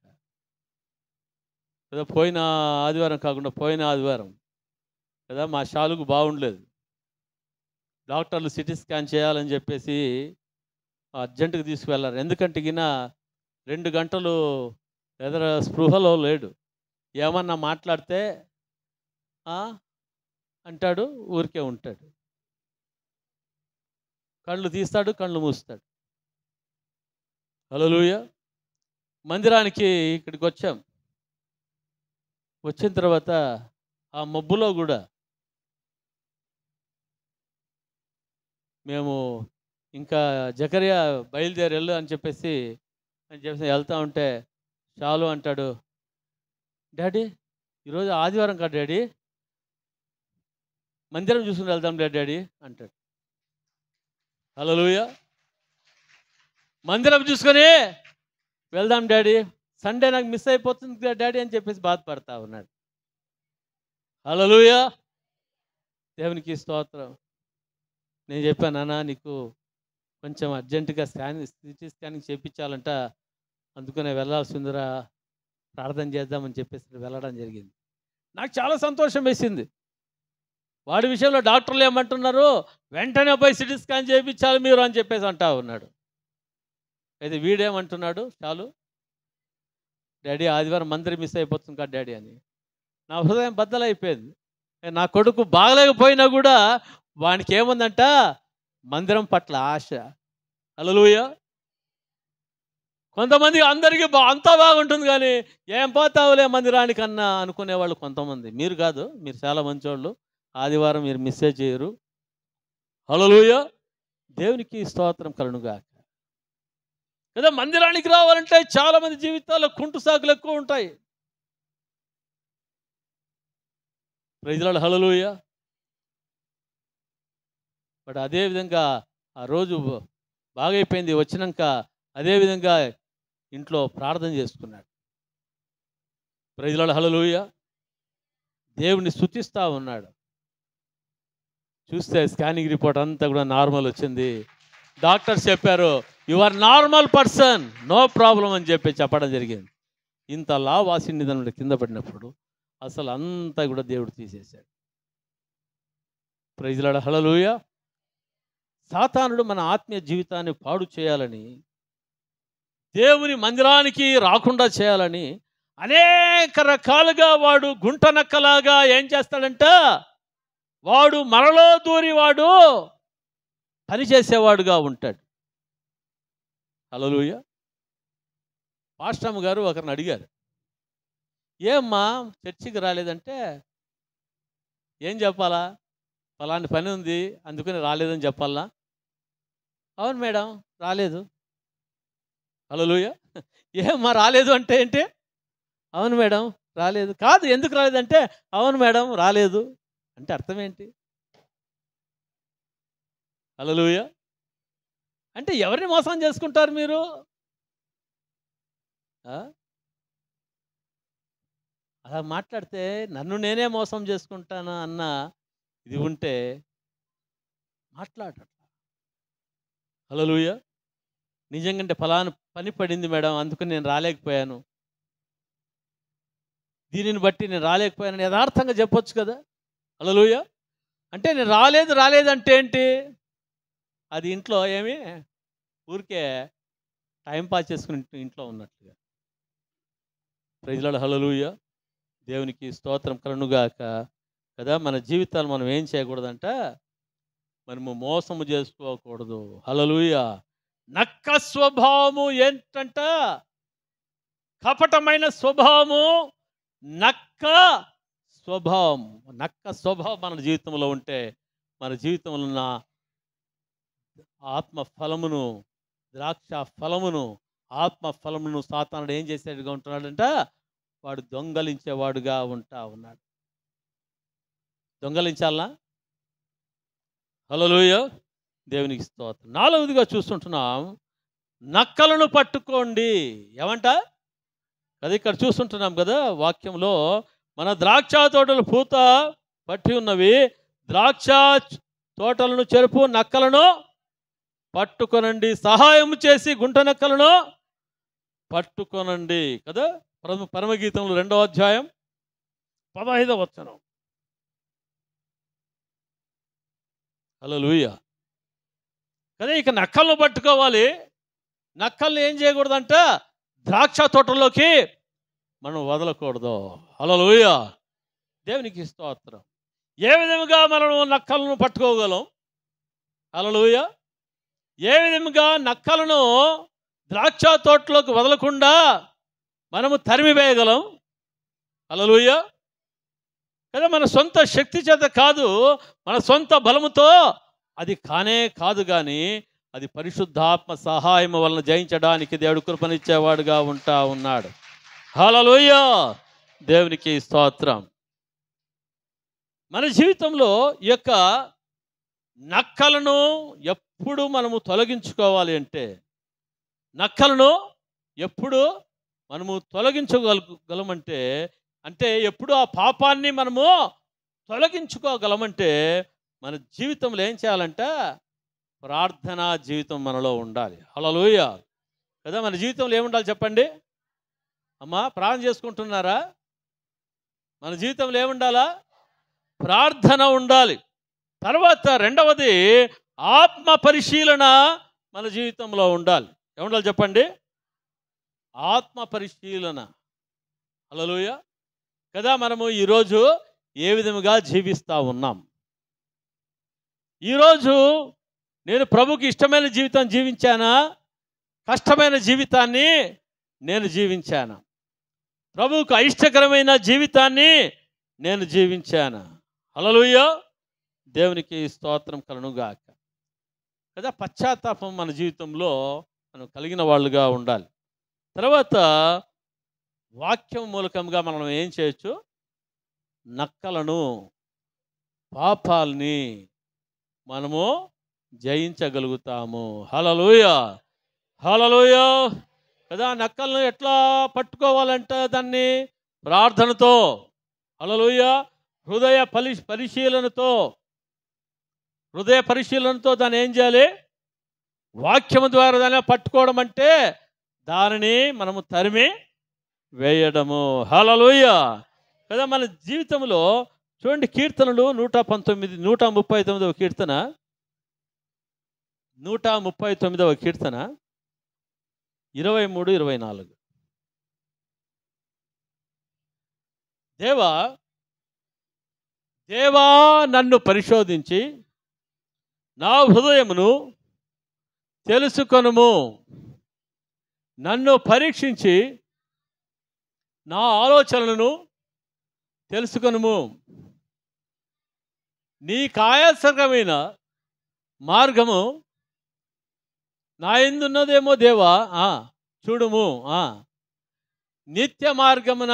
కదా పోయిన ఆదివారం కాకుండా పోయిన ఆదివారం కదా మా షాలుకు బాగుండలేదు. డాక్టర్లు సిటీ స్కాన్ చేయాలని చెప్పేసి అర్జెంటుగా తీసుకువెళ్ళారు. ఎందుకంటే ఈయన 2 గంటలు ఎదర స్పృహలో లేడు. ఏమన్నా మాట్లాడితే అంటాడు, ఊరికే ఉంటాడు. కళ్ళు తీస్తాడు, కళ్ళు మూస్తాడు. హల్లెలూయా. మందిరానికి ఇక్కడికి వచ్చాం. వచ్చిన తర్వాత ఆ మబ్బులో కూడా మేము ఇంకా జకరియా బయలుదేరి వెళ్ళు అని చెప్పేసి వెళ్తా ఉంటే చాలు అంటాడు, డాడీ ఈరోజు ఆదివారం కాదు డాడీ, మందిరం చూసుకుని వెళ్దాం డాడీ అంటాడు. హల్లెలూయా. మందిరం చూసుకొని వెళ్దాం డాడీ, సండే నాకు మిస్ అయిపోతుంది డాడీ అని చెప్పేసి బాధపడతా ఉన్నాడు. హల్లెలూయా. దేవునికి స్తోత్రం. నేను చెప్పాను, నాన్న నీకు కొంచెం అర్జెంటుగా సిటీ స్కానింగ్ చేయించాలంట, అందుకనే వెళ్ళాల్సిందిరా, ప్రార్థన చేద్దామని చెప్పేసి వెళ్ళడం జరిగింది. నాకు చాలా సంతోషం వేసింది. వాడి విషయంలో డాక్టర్లు ఏమంటున్నారు? వెంటనే పోయి సిటీ స్కాన్ చేయించాలి మీరు అని చెప్పేసి అంటా ఉన్నాడు. అయితే వీడేమంటున్నాడు? చాలు డాడీ, ఆదివారం మందిరం మిస్ అయిపోతుంది కదా డాడీ అని. నా హృదయం బద్దలైపోయింది. నా కొడుకు బాగలేకపోయినా కూడా వానికి ఏముందంట? మందిరం పట్ల ఆశ. హల్లెలూయా. కొంతమంది అందరికీ అంతా బాగుంటుంది కానీ ఏం పోతావులే మందిరానికి అన్నా అనుకునేవాళ్ళు కొంతమంది. మీరు కాదు, మీరు చాలా మంచోళ్ళు. ఆదివారం మీరు మిస్సే చేయరు. హల్లెలూయా. దేవునికి స్తోత్రం కలుగునుగాక. కదా మందిరానికి రావాలంటే చాలామంది జీవితాల్లో కుంటు సాకులు ఎక్కువ ఉంటాయి. Praise the Lord. Hallelujah. But అదేవిధంగా ఆ రోజు బాగైపోయింది. వచ్చినాక అదేవిధంగా ఇంట్లో ప్రార్థన చేసుకున్నాడు. Praise the Lord. హల్లెలూయా. దేవుని స్తుతిస్తూ ఉన్నాడు. చూస్తే స్కానింగ్ రిపోర్ట్ అంతా కూడా నార్మల్ వచ్చింది. డాక్టర్స్ చెప్పారు, you are normal person, no problem అని చెప్పడం జరిగింది. ఇంత లావాసిని కింద పడినప్పుడు అసలు అంతా కూడా దేవుడు తీసేశాడు. Praise the Lord. హల్లెలూయా. సాతానుడు మన ఆత్మీయ జీవితాన్ని పాడు చేయాలని, దేవుని మందిరానికి రాకుండా చేయాలని అనేక రకాలుగా వాడు గుంటనక్కలాగా ఏం చేస్తాడంట? వాడు మనలో దూరి వాడు పనిచేసేవాడుగా ఉంటాడు. హల్లెలూయా. పాస్టమ్ గారు ఒకరిని అడిగారు, ఏమ్మా చర్చికి రాలేదంటే ఏం చెప్పాలా? ఫలాని పని ఉంది అందుకని రాలేదని చెప్పాలా? అవును మేడం రాలేదు. హల్లెలూయా. ఏమ్మా రాలేదు అంటే ఏంటి? అవును మేడం రాలేదు. కాదు ఎందుకు రాలేదంటే అవును మేడం రాలేదు అంటే అర్థం ఏంటి? హల్లెలూయా. అంటే ఎవరిని మోసం చేసుకుంటారు మీరు? అలా మాట్లాడితే నన్ను నేనే మోసం చేసుకుంటానా అన్న ఇది ఉంటే మాట్లాడట. హల్లెలూయా. నిజంగా ఫలానా పని పడింది మేడం, అందుకని నేను రాలేకపోయాను, దీనిని బట్టి నేను రాలేకపోయానని యథార్థంగా చెప్పొచ్చు కదా. హల్లెలూయా. అంటే నేను రాలేదంటే ఏంటి? అది ఇంట్లో ఏమి ఊరికే టైంపాస్ చేసుకుని ఇంట్లో ఉన్నట్లుగా. Praise Lord. హల్లెలూయా. దేవునికి స్తోత్రం కలుగునుగాక కదా. మన జీవితాలు మనం ఏం చేయకూడదంట, మనము మోసము చేసుకోకూడదు. హల్లెలూయా. నక్క స్వభావము ఏంటంట? కపటమైన స్వభావము, నక్క స్వభావం. నక్క స్వభావం మన జీవితంలో ఉంటే మన జీవితంలో ఉన్న ఆత్మ ఫలమును, ద్రాక్ష ఫలమును, ఆత్మ ఫలమును సాతానుడు ఏం చేసేట్టుగా ఉంటున్నాడంట? వాడు దొంగలించేవాడుగా ఉన్నాడు. దొంగలించాలనా? హల్లెలూయా. దేవునికి స్తోత్రం. 4వదిగా చూస్తుంటున్నాం, నక్కలను పట్టుకోండి. ఏమంట? అది ఇక్కడ చూస్తుంటున్నాం కదా వాక్యంలో. మన ద్రాక్ష తోటలు పూత పట్టి ఉన్నవి, ద్రాక్ష తోటలను చెరుపు నక్కలను పట్టుకొనండి, సహాయం చేసి గుంట నక్కలను పట్టుకొనండి కదా. పరమగీతంలో 2వ అధ్యాయం 15వ వచనం. హల్లెలూయా కదా. ఇక నక్కలను పట్టుకోవాలి. నక్కల్ని ఏం చేయకూడదంట? ద్రాక్ష తోటలోకి మనం వదలకూడదు. హల్లెలూయా. దేవునికి స్తోత్రం. ఏ విధముగా మనం నక్కలను పట్టుకోగలం? హల్లెలూయా. ఏ విధముగా నక్కలను ద్రాక్ష తోటలోకి వదలకుండా మనము తరిమివేయగలం? హల్లెలూయా కదా. మన సొంత శక్తి చేత కాదు, మన సొంత బలముతో అది కాదు, కానీ అది పరిశుద్ధాత్మ సహాయం వలన జయించడానికి దేవుడు కృపనిచ్చేవాడుగా ఉన్నాడు. హల్లెలూయా. దేవునికి స్తోత్రం. మన జీవితంలో ఈ యొక్క నక్కలను ఎప్పుడు మనము తొలగించుకోవాలి అంటే, నక్కలను ఎప్పుడు మనము తొలగించగలమంటే, అంటే ఎప్పుడు ఆ పాపాన్ని మనము తొలగించుకోగలమంటే మన జీవితంలో ఏం చేయాలంట? ప్రార్థనా జీవితం మనలో ఉండాలి. హల్లెలూయా కదా. మన జీవితంలో ఏముండాలి చెప్పండి అమ్మా? ప్రార్థన చేసుకుంటున్నారా? మన జీవితంలో ఏముండాలా? ప్రార్థన ఉండాలి. తర్వాత 2వది ఆత్మ పరిశీలన మన జీవితంలో ఉండాలి. ఏముండాలి చెప్పండి? ఆత్మ పరిశీలన. హల్లెలూయా కదా. మనము ఈరోజు ఏ విధముగా జీవిస్తూ ఉన్నాం? ఈరోజు నేను ప్రభుకి ఇష్టమైన జీవితం జీవించానా? కష్టమైన జీవితాన్ని నేను జీవించానా? ప్రభువుకు అయిష్టకరమైన జీవితాన్ని నేను జీవించానా? హల్లెలూయా. దేవునికి స్తోత్రం కలుగునుగాక కదా. పశ్చాత్తాపం మన జీవితంలో మనం కలిగిన వాళ్ళుగా ఉండాలి. తర్వాత వాక్యం మూలకంగా మనం ఏం చేయొచ్చు? నక్కలను, పాపాలని మనము జయించగలుగుతాము. హల్లెలూయా. హల్లెలూయా కదా. నక్కలను ఎట్లా పట్టుకోవాలంటే దాన్ని ప్రార్థనతో, హల్లెలూయా, హృదయ పరిశీలనతో దాన్ని ఏం చేయాలి? వాక్యము ద్వారా దాన్ని పట్టుకోవడం అంటే దానిని మనము తరిమి వేయడము. హల్లెలూయా కదా. మన జీవితంలో చూడండి, కీర్తనలు 139వ కీర్తన, 139వ కీర్తన 23, 24. దేవా నన్ను పరిశోధించి నా హృదయమును తెలుసుకొనుము, నన్ను పరీక్షించి నా ఆలోచనలను తెలుసుకొనుము. నీ కాయాసకమైన మార్గము నా యందున్నదేమో దేవా చూడుము. నిత్య మార్గమున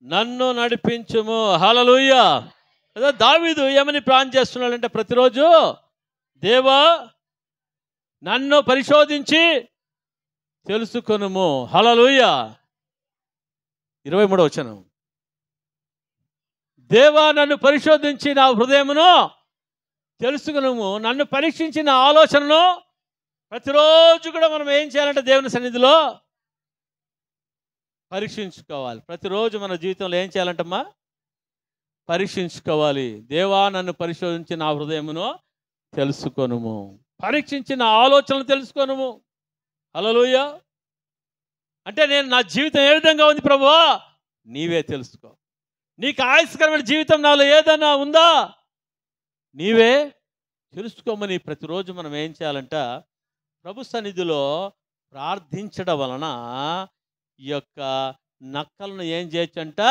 నన్ను నడిపించుము. హల్లెలూయా కదా. దావీదు ఏమని ప్రార్థన చేస్తున్నాడంటే ప్రతిరోజు, దేవా నన్ను పరిశోధించి తెలుసుకొనుము. హల్లెలూయా. 23వ వచనం. దేవా నన్ను పరిశోధించి నా హృదయమును తెలుసుకునుము, నన్ను పరీక్షించి నా ఆలోచనను. ప్రతిరోజు కూడా మనం ఏం చేయాలంటే దేవుని సన్నిధిలో పరీక్షించుకోవాలి. ప్రతిరోజు మన జీవితంలో ఏం చేయాలంటమ్మా? పరీక్షించుకోవాలి. దేవా నన్ను పరిశోధించి నా హృదయమును తెలుసుకొనుము, పరీక్షించి నా ఆలోచనలు తెలుసుకొనుము. హల్లెలూయా. అంటే నేను నా జీవితం ఏ విధంగా ఉంది ప్రభువా, నీవే తెలుసుకో. నీకు ఆయుష్కరమైన జీవితం నాలో ఏదైనా ఉందా, నీవే తెలుసుకోమని ప్రతిరోజు మనం ఏం చేయాలంట? ప్రభు సన్నిధిలో ప్రార్థించడం వలన ఈ యొక్క నక్కలను ఏం చేయొచ్చంట?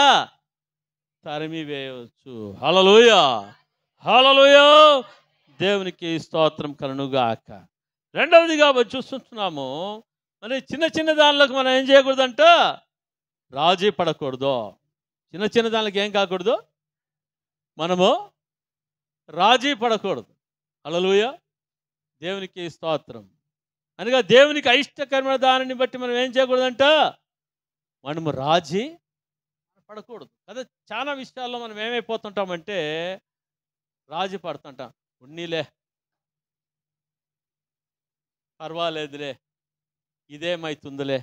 తరిమి వేయవచ్చు. హల్లెలూయా, హల్లెలూయా. దేవునికి స్తోత్రం కలుగుగాక. రెండవదిగా చూస్తున్నాము, మరి చిన్న చిన్న దానిలోకి మనం ఏం చేయకూడదంట? రాజీ పడకూడదు. చిన్న చిన్న దానికి ఏం కాకూడదు? మనము రాజీ పడకూడదు. హల్లెలూయా, దేవునికి స్తోత్రం. అనగా దేవునికి అయిష్టకరమైన దానిని బట్టి మనం ఏం చేయకూడదంట? మనము రాజీ పడకూడదు కదా. చాలా విషయాల్లో మనం ఏమైపోతుంటామంటే రాజీ పడుతుంటాం. ఉన్నీలే, పర్వాలేదులే, ఇదేమైతుందిలే,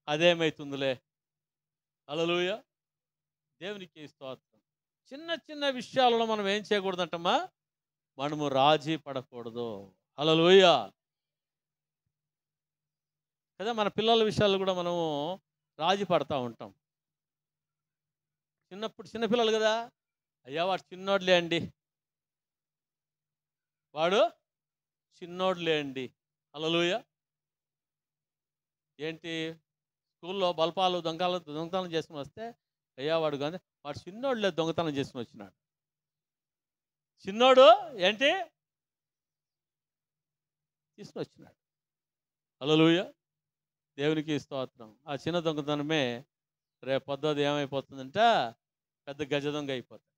అదేమైతుందిలే. హల్లెలూయా, దేవునికి స్తోత్రం. చిన్న చిన్న విషయాలలో మనం ఏం చేయకూడదంటమ్మా? మనము రాజీ పడకూడదు. హల్లెలూయా కదా. మన పిల్లల విషయాల్లో కూడా మనము రాజీ పడతా ఉంటాం. చిన్నపిల్లలు కదా, అయ్యా వాడు చిన్నోడులే అండి, వాడు చిన్నోడులే అండి. హల్లెలూయా. ఏంటి, స్కూల్లో బల్పాలు దొంగతనం చేసుకుని వస్తే, అయ్యా వాడు కానీ వాడు చిన్నోడులే దొంగతనం చేసుకుని వచ్చినాడు. చిన్నోడు ఏంటి తీసుకుని వచ్చినాడు. హల్లెలూయా, దేవునికి స్తోత్రం. ఆ చిన్న దొంగతనమే రేపు పొద్దుది ఏమైపోతుందంట? పెద్ద గజ దొంగ అయిపోతుంది.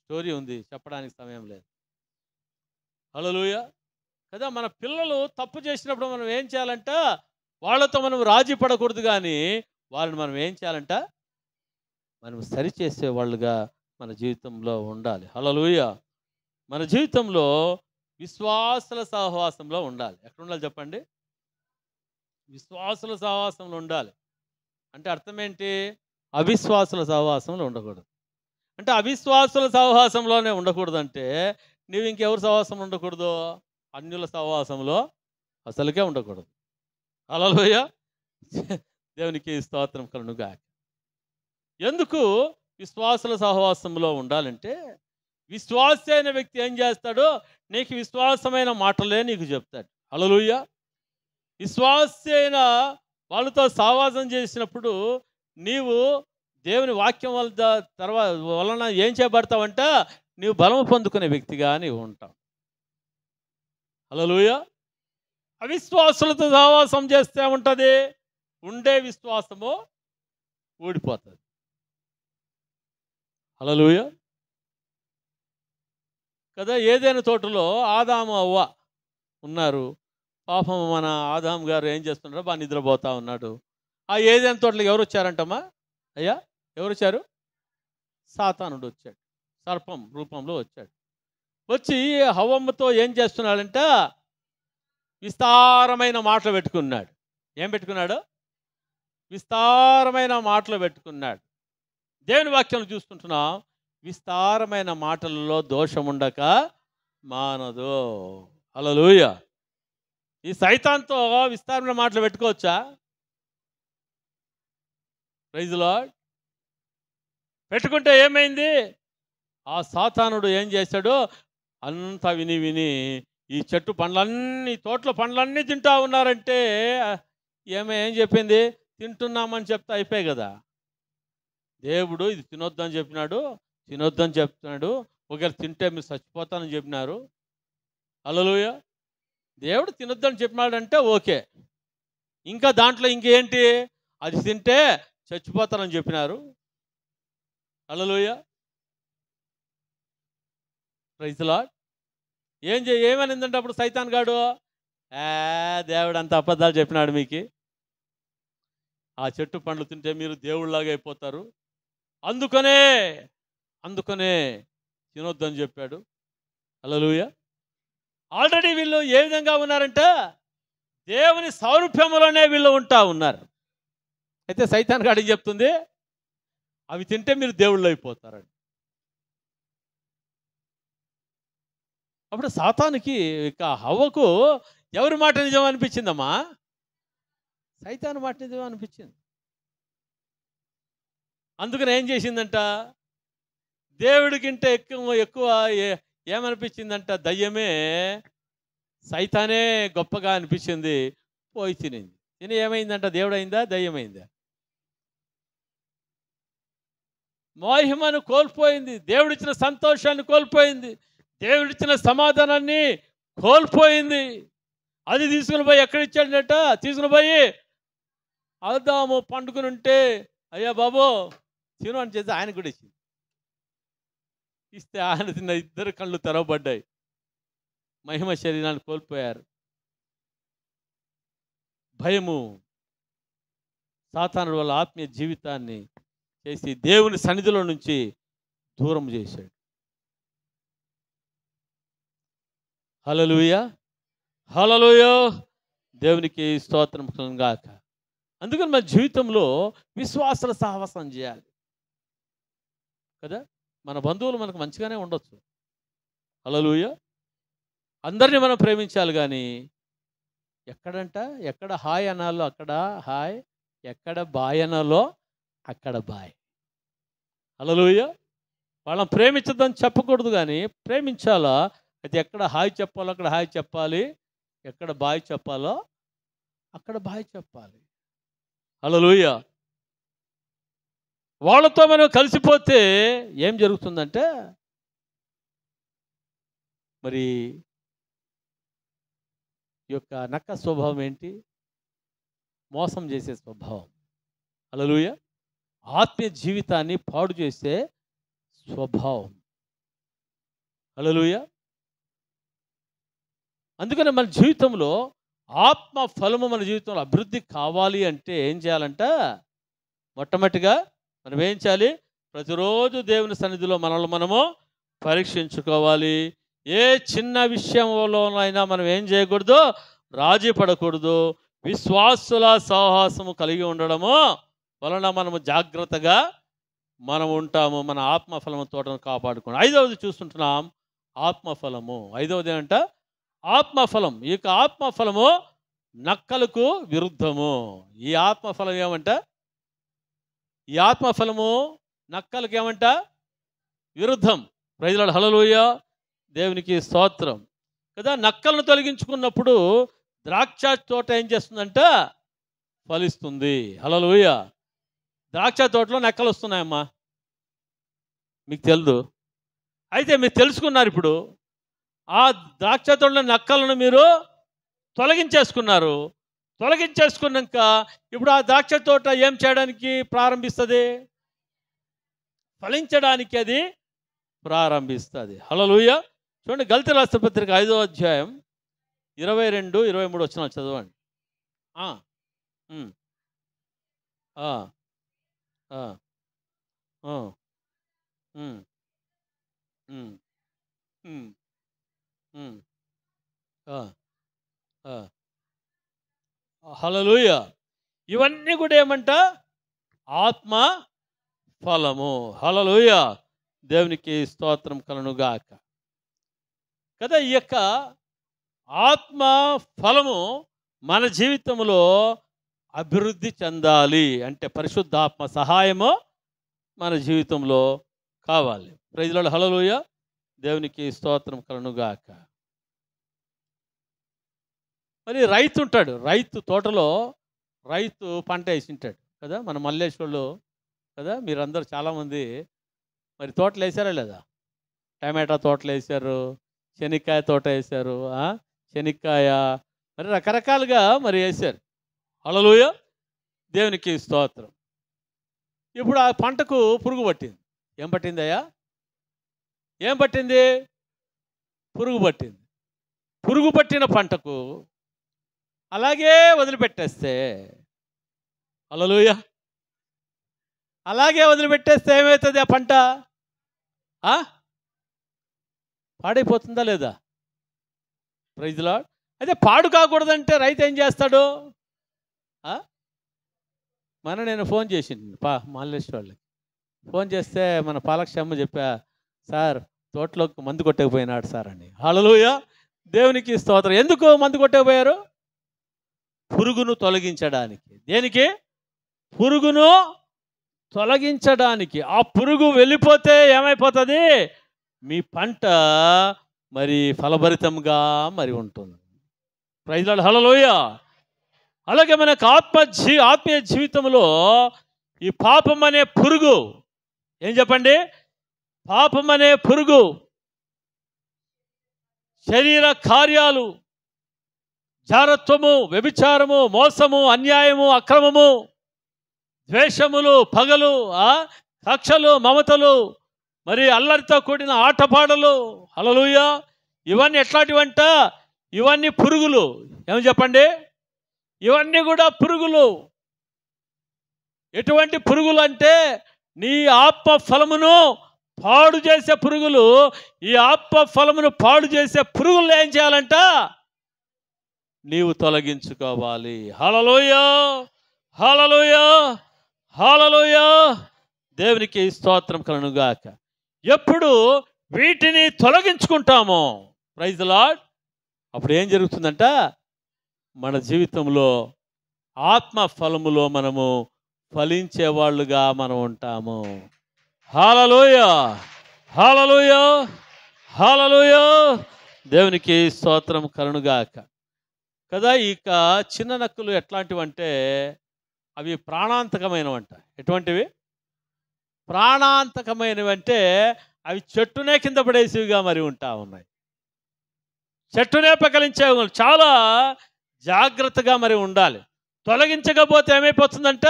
స్టోరీ ఉంది, చెప్పడానికి సమయం లేదు. హల్లెలూయా కదా. మన పిల్లలు తప్పు చేసినప్పుడు మనం ఏం చేయాలంట? వాళ్ళతో మనం రాజీ పడకూడదు, కానీ వాళ్ళని మనం ఏం చేయాలంట? మనం సరిచేసే వాళ్ళుగా మన జీవితంలో ఉండాలి. హల్లెలూయా. మన జీవితంలో విశ్వాసుల సహవాసంలో ఉండాలి. ఎక్కడ ఉండాలి చెప్పండి? విశ్వాసుల సహవాసంలో ఉండాలి. అంటే అర్థం ఏంటి? అవిశ్వాసుల సహవాసంలో ఉండకూడదు. అంటే అవిశ్వాసుల సహవాసంలోనే ఉండకూడదంటే నీవు ఇంకెవరి సహవాసంలో ఉండకూడదు? అన్యుల సహవాసంలో అసలుకే ఉండకూడదు. హల్లెలూయా, దేవునికి స్తోత్రం కలుగుగాక. ఎందుకు విశ్వాసుల సహవాసంలో ఉండాలంటే, విశ్వాసి అయిన వ్యక్తి ఏం చేస్తాడో నీకు విశ్వాసమైన మాటలే నీకు చెప్తాడు. హల్లెలూయా. విశ్వాసి అయిన వాళ్ళతో సహవాసం చేసినప్పుడు నీవు దేవుని వాక్యం వలన ఏం చేయబడతావంట? నీవు బలము పొందుకునే వ్యక్తిగా నీవు ఉంటావు. హల్లెలూయా. అవిశ్వాసులతో సహవాసం చేస్తే ఉంటుంది, ఉండే విశ్వాసము ఊడిపోతుంది. హల్లెలూయా కదా. ఏదైనా తోటలో ఆదాము అవ్వ ఉన్నారు. పాపం మన ఆదాము గారు ఏం చేస్తున్నారో బాగా నిద్రపోతా ఉన్నాడు. ఆ ఏదైనా తోటలోకి ఎవరు వచ్చారంటమ్మా? అయ్యా ఎవరు వచ్చారు? సాతానుడు వచ్చాడు, సర్పం రూపంలో వచ్చాడు. వచ్చి హవ్వమ్మతో ఏం చేస్తున్నాడంట? విస్తారమైన మాటలు పెట్టుకున్నాడు. ఏం పెట్టుకున్నాడు? విస్తారమైన మాటలు పెట్టుకున్నాడు. దేవుని వాక్యం చూసుకుంటున్నాం, విస్తారమైన మాటలలో దోషం ఉండక మానదు. హల్లెలూయా. ఈ సైతాన్తో విస్తారమైన మాటలు పెట్టుకోవచ్చా? Praise the Lord. పెట్టుకుంటే ఏమైంది? ఆ సాతానుడు ఏం చేశాడు? అంతా విని విని ఈ చెట్టు పండ్లన్నీ, తోటలో పండ్లన్నీ తింటా ఉన్నారంటే ఏం చెప్పింది? తింటున్నామని చెప్తే అయిపోయి కదా. దేవుడు ఇది తినొద్దని చెప్పినాడు, తినొద్దని చెప్తున్నాడు, ఒకవేళ తింటే మీరు చచ్చిపోతానని చెప్పినారు. హల్లెలూయా. దేవుడు తినొద్దని చెప్పినాడంటే ఓకే. ఇంకా దాంట్లో ఇంకేంటి? అది తింటే చచ్చిపోతానని చెప్పినారు. హల్లెలూయా, ప్రైజ్ ది లార్డ్. ఏమనిందంటే అప్పుడు సైతాన్ గాడు, దేవుడు అంత అబద్ధాలు చెప్పినాడు మీకు, ఆ చెట్టు పండ్లు తింటే మీరు దేవుళ్ళలాగా అయిపోతారు, అందుకనే తినొద్దని చెప్పాడు. హల్లెలూయా. ఆల్రెడీ వీళ్ళు ఏ విధంగా ఉన్నారంటే దేవుని సారూప్యములోనే వీళ్ళు ఉన్నారు. అయితే సైతాన్ గాడికి చెప్తుంది, అవి తింటే మీరు దేవుళ్ళు అయిపోతారండి. అప్పుడు సాతానుకి ఇక హవ్వకు ఎవరి మాట నిజం అనిపించిందమ్మా? సైతాను మాట నిజం అనిపించింది. అందుకని ఏం చేసిందంట, దేవుడికింటే ఎక్కువ ఏమనిపించిందంట, దయ్యమే సైతానే గొప్పగా అనిపించింది. పోయి తినింది. తిని ఏమైందంట, దేవుడైందా దయ్యమైందా? మహిమను కోల్పోయింది, దేవుడిచ్చిన సంతోషాన్ని కోల్పోయింది, దేవుడిచ్చిన సమాధానాన్ని కోల్పోయింది. అది తీసుకుని పోయి ఎక్కడిచ్చాడట, తీసుకుని పోయి ఆదాము పండుకుని ఉంటే అయ్యా బాబు తిను అని చేసి ఆయన కూడా ఇచ్చింది. ఇస్తే ఆయన తిన్న ఇద్దరు కళ్ళు తెరవబడ్డాయి, మహిమ శరీరాన్ని కోల్పోయారు. భయము సాతానుడు వాళ్ళ ఆత్మీయ జీవితాన్ని చేసి దేవుని సన్నిధిలో నుంచి దూరం చేశాడు. హల్లెలూయా, హల్లెలూయా, దేవునికి స్తోత్రం గాక. అందుకని మన జీవితంలో విశ్వాసాల సహవాసం చేయాలి కదా. మన బంధువులు మనకు మంచిగానే ఉండొచ్చు, హల్లెలూయా, అందరినీ మనం ప్రేమించాలి. కానీ ఎక్కడ హాయ్ అనాలో అక్కడ హాయ్, ఎక్కడ బాయ్ అనాలో అక్కడ బాయ్. హల్లెలూయా. వాళ్ళని ప్రేమించదని చెప్పకూడదు, కానీ ప్రేమించాలా. అయితే ఎక్కడ హాయ్ చెప్పాలో అక్కడ హాయ్ చెప్పాలి, ఎక్కడ బాయ్ చెప్పాలో అక్కడ బాయ్ చెప్పాలి. హల్లెలూయా. వాళ్ళతో మనం కలిసిపోతే ఏం జరుగుతుందంటే, మరి ఈ యొక్క నక్క స్వభావం ఏంటి? మోసం చేసే స్వభావం. హల్లెలూయా. ఆత్మీయ జీవితాన్ని పాడు చేసే స్వభావం. హల్లెలూయా. అందుకని మన జీవితంలో ఆత్మ ఫలము మన జీవితంలో అభివృద్ధి కావాలి అంటే ఏం చేయాలంట, మొట్టమొదటిగా మనం ఏం చేయాలి, ప్రతిరోజు దేవుని సన్నిధిలో మనల్ని మనము పరీక్షించుకోవాలి. ఏ చిన్న విషయంలోనైనా మనం ఏం చేయకూడదు, రాజీ పడకూడదు. విశ్వాసుల సహవాసము కలిగి ఉండడము వలన మనము జాగ్రత్తగా మనం ఉంటాము. మన ఆత్మఫలము తోటను కాపాడుకోండి. 5వది చూస్తుంటున్నాం, ఆత్మఫలము. 5వది ఏంటంట, ఆత్మఫలం. ఈ యొక్క ఆత్మఫలము నక్కలకు విరుద్ధము. ఈ ఆత్మఫలం ఏమంట, ఈ ఆత్మఫలము నక్కలకు ఏమంట, విరుద్ధం. ప్రైజ్ లార్డ్, హల్లెలూయా, దేవునికి స్తోత్రం కదా. నక్కలను తొలగించుకున్నప్పుడు ద్రాక్ష తోట ఏం చేస్తుందంట, ఫలిస్తుంది. హల్లెలూయా. ద్రాక్ష తోటలో నక్కలు వస్తున్నాయమ్మా, మీకు తెలియదు. అయితే మీరు తెలుసుకున్నారు. ఇప్పుడు ఆ ద్రాక్ష తోటలో నక్కలను మీరు తొలగించేసుకున్నారు. తొలగించేసుకున్నాక ఇప్పుడు ఆ ద్రాక్ష తోట ఏం చేయడానికి ప్రారంభిస్తుంది, ఫలించడానికి అది ప్రారంభిస్తుంది. హల్లెలూయా. చూడండి, గలతీ రాసిన పత్రిక 5వ అధ్యాయం 22, 23 వచనాలు చదవండి. హల్లెలూయా. ఇవన్నీ కూడా ఏమంట, ఆత్మ ఫలము. హల్లెలూయా, దేవునికి స్తోత్రం కలుగునుగాక కదా. ఈ యొక్క ఆత్మ ఫలము మన జీవితంలో అభివృద్ధి చెందాలి అంటే పరిశుద్ధాత్మ సహాయము మన జీవితంలో కావాలి. ప్రైజ్ లార్డ్, హల్లెలూయా, దేవునికి స్తోత్రం కలుగునుగాక. మరి రైతు ఉంటాడు, రైతు తోటలో రైతు పంట వేసింటాడు కదా. మన మల్లేశ్వర్లో కదా, మీరందరూ చాలామంది మరి తోటలు వేసారా లేదా? టమాటా తోటలు వేసారు, శనక్కాయ తోట వేసారు, శనక్కాయ మరి రకరకాలుగా మరి వేశారు. హల్లెలూయా, దేవునికి స్తోత్రం. ఇప్పుడు ఆ పంటకు పురుగు పట్టింది. ఏం పట్టిందయ్యా? ఏం పట్టింది? పురుగు పట్టింది. పురుగు పట్టిన పంటకు అలాగే వదిలిపెట్టేస్తే, హల్లెలూయా, అలాగే వదిలిపెట్టేస్తే ఏమవుతుంది? ఆ పంట పాడైపోతుందా లేదా? Praise Lord. అయితే పాడు కాకూడదంటే రైతు ఏం చేస్తాడు? నేను ఫోన్ చేసింది మాల్లేశ్వర వాళ్ళకి. ఫోన్ చేస్తే మన పాలక్షమ్మ చెప్పా, సార్ తోటలోకి మందు కొట్టకపోయినాడు సార్ అని. హల్లెలూయా, దేవునికి స్తోత్రం. ఎందుకు మందు కొట్టకపోయారు? పురుగును తొలగించడానికి. దేనికి? పురుగును తొలగించడానికి. ఆ పురుగు వెళ్ళిపోతే ఏమైపోతుంది? మీ పంట మరి ఫలభరితంగా మరి ఉంటుంది. Praise Lord. హల్లెలూయా. అలాగే మనకు ఆత్మీయ జీవితంలో ఈ పాపం అనే పురుగు, ఏం చెప్పండి? పాపం అనే పురుగు శరీర కార్యాలు, జారత్వము, వ్యభిచారము, మోసము, అన్యాయము, అక్రమము, ద్వేషములు, పగలు, కక్షలు, మమతలు, మరి అల్లరితో కూడిన ఆటపాటలు. హల్లెలూయా. ఇవన్నీ ఎట్లాంటివంట? ఇవన్నీ పురుగులు. ఏమని చెప్పండి? ఇవన్నీ కూడా పురుగులు. ఎటువంటి పురుగులు అంటే నీ ఆత్మ ఫలమును పాడు చేసే పురుగులు. ఈ ఆత్మ ఫలమును పాడు చేసే పురుగులు ఏం చేయాలంట? నీవు తొలగించుకోవాలి. హల్లెలూయా, హల్లెలూయా, హల్లెలూయా. దేవునికి స్తోత్రం కలుగుగాక. ఎప్పుడు వీటిని తొలగించుకుంటామో, ప్రైజ్ లార్డ్, అప్పుడు ఏం జరుగుతుందంట? మన జీవితంలో ఆత్మ ఫలములో మనము ఫలించేవాళ్ళుగా మనం ఉంటాము. హల్లెలూయా, హల్లెలూయా, హల్లెలూయా. దేవునికి స్తోత్రం కలుగుగాక కదా. ఇక చిన్న నక్కలు ఎట్లాంటివంటే అవి ప్రాణాంతకమైనవంట. ఎటువంటివి? ప్రాణాంతకమైనవంటే అవి చెట్టునే కింద పడేసివిగా మరి ఉంటా ఉన్నాయి. చెట్టునే పకలించేవి. చాలా జాగ్రత్తగా మరి ఉండాలి. తొలగించకపోతే ఏమైపోతుందంట?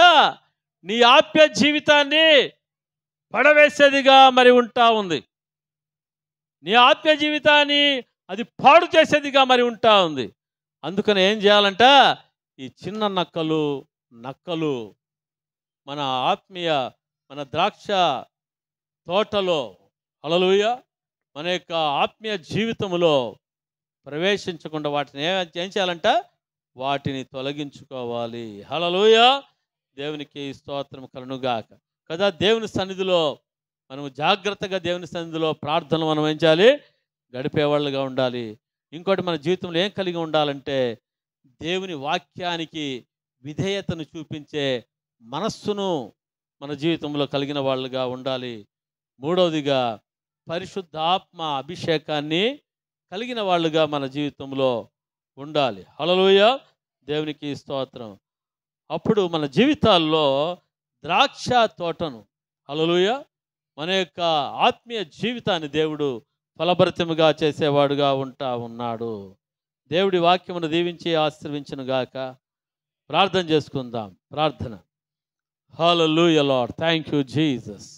నీ ఆత్మీయ జీవితాన్ని పడవేసేదిగా మరి ఉంటా ఉంది. నీ ఆత్మీయ జీవితాన్ని అది పాడు చేసేదిగా మరి ఉంటా ఉంది. అందుకని ఏం చేయాలంట? ఈ చిన్న నక్కలు మన మన ద్రాక్ష తోటలో, హల్లెలూయా, మన యొక్క ఆత్మీయ జీవితంలో ప్రవేశించకుండా వాటిని ఏం చేయాలంట? వాటిని తొలగించుకోవాలి. హల్లెలూయా, దేవునికి స్తోత్రం కలుగుగాక కదా. దేవుని సన్నిధిలో మనము జాగ్రత్తగా దేవుని సన్నిధిలో ప్రార్థనలు మనం ఏం చేయాలి? గడిపేవాళ్ళుగా ఉండాలి. ఇంకోటి, మన జీవితంలో ఏం కలిగి ఉండాలంటే దేవుని వాక్యానికి విధేయతను చూపించే మనస్సును మన జీవితంలో కలిగిన వాళ్ళుగా ఉండాలి. మూడవదిగా పరిశుద్ధాత్మ అభిషేకాన్ని కలిగిన వాళ్ళుగా మన జీవితంలో ఉండాలి. హల్లెలూయా, దేవునికి స్తోత్రం. అప్పుడు మన జీవితాల్లో ద్రాక్ష తోటను, హల్లెలూయా, మన యొక్క ఆత్మీయ జీవితాన్ని దేవుడు ఫలభరితముగా చేసేవాడుగా ఉన్నాడు. దేవుడి వాక్యమును దీవించి ఆశీర్వించును గాక. ప్రార్థన చేసుకుందాం. ప్రార్థన. Hallelujah Lord, thank you Jesus,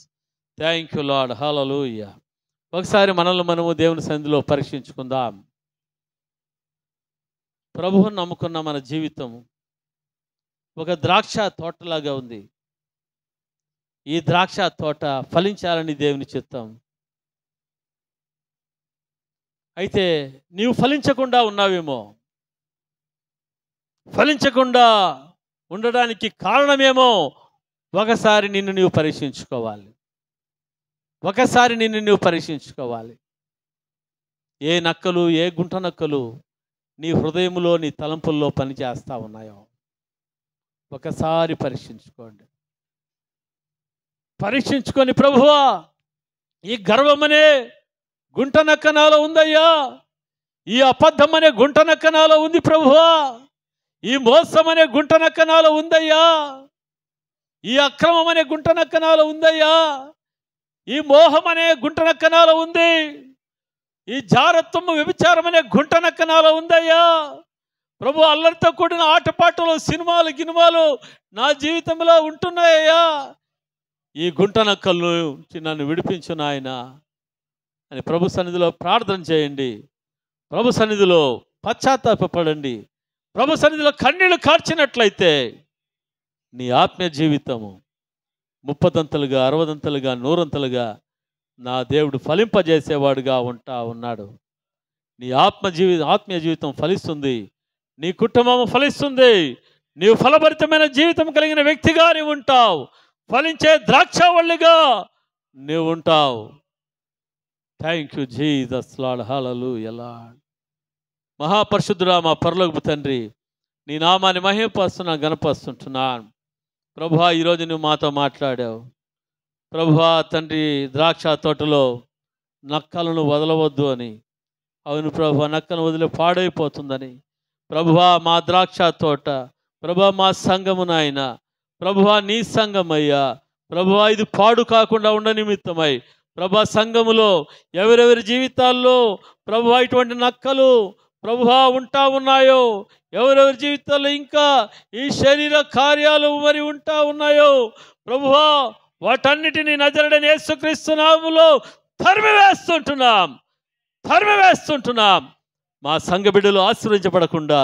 thank you Lord. Hallelujah. ఒకసారి మనల్ని మనము దేవుని సన్నిధిలో పరీక్షించుకుందాం. ప్రభువుని నమ్ముకున్న మన జీవితం ఒక ద్రాక్ష తోటలాగా ఉంది. ఈ ద్రాక్ష తోట ఫలించాలని దేవుని చిత్తం. అయితే నీవు ఫలించకుండా ఉన్నావేమో. ఫలించకుండా ఉండడానికి కారణమేమో ఒకసారి నిన్ను నీవు పరీక్షించుకోవాలి. ఒకసారి నిన్ను నువ్వు పరీక్షించుకోవాలి. ఏ నక్కలు, ఏ గుంట నక్కలు నీ హృదయంలో, నీ తలంపుల్లో పనిచేస్తూ ఉన్నాయో ఒకసారి పరీక్షించుకోండి. పరీక్షించుకొని, ప్రభువా, ఈ గర్వమనే గుంట నక్క నాలో ఉందయ్యా, ఈ అబద్ధం అనే గుంట నక్క నాలో ఉంది ప్రభువా, ఈ మోసం అనే గుంట నక్క నాలో ఉందయ్యా, ఈ అక్రమం అనే గుంట నక్క నాలో ఉందయ్యా, ఈ మోహం అనే గుంట నక్క నాలో ఉంది, ఈ జారత్వము, వ్యభిచారం అనే గుంట నక్క నాలో ఉందయ్యా ప్రభు. అల్లరితో కూడిన ఆటపాటలు, సినిమాలు, గినిమాలు నా జీవితంలో ఉంటున్నాయ్యా. ఈ గుంట నక్కలు నుంచి నన్ను విడిపించు నాయన అని ప్రభు సన్నిధిలో ప్రార్థన చేయండి. ప్రభు సన్నిధిలో పశ్చాత్తాపపడండి. ప్రభు సన్నిధిలో కన్నీళ్లు కార్చినట్లయితే నీ ఆత్మీయ జీవితము ముప్పదంతలుగా, అరవదంతలుగా, నూరంతలుగా నా దేవుడు ఫలింపజేసేవాడుగా ఉంటా ఉన్నాడు. నీ ఆత్మీయ జీవితం ఫలిస్తుంది. నీ కుటుంబం ఫలిస్తుంది. నీవు ఫలభరితమైన జీవితం కలిగిన వ్యక్తిగా నీవు ఉంటావు. ఫలించే ద్రాక్షవల్లిగా నీవు ఉంటావు. Thank you Jesus Lord. Hallelujah Lord. మహాపరిశుద్ధుడా, మా పరలోకపు తండ్రి, నీ నామాన్ని మహిమపరుస్తున్నా, గణపరుస్తుంటున్నాను. ప్రభువా, ఈరోజు నువ్వు మాతో మాట్లాడావు. ప్రభువా తండ్రి, ద్రాక్ష తోటలో నక్కలను వదలవద్దు అని. అవును ప్రభువా, నక్కలను వదిలి పాడైపోతుందని. ప్రభువా, మా ద్రాక్ష తోట, ప్రభువా మా సంఘము నాయన, ప్రభువా నీ సంఘమయ్యా, ప్రభువా ఇది పాడు కాకుండా ఉండ నిమిత్తమై ప్రభువా సంఘములో ఎవరెవరి జీవితాల్లో ప్రభువా ఇటువంటి నక్కలు ప్రభువా ఉంటా ఉన్నాయో, ఎవరెవరి జీవితాల్లో ఇంకా ఈ శరీర కార్యాలు మరి ఉంటా ఉన్నాయో ప్రభువా, వాటన్నిటినీ నజరుడైన యేసుక్రీస్తు నామములో తరిమివేస్తుంటున్నాం. మా సంఘ బిడ్డలు ఆశీర్వదించబడకుండా,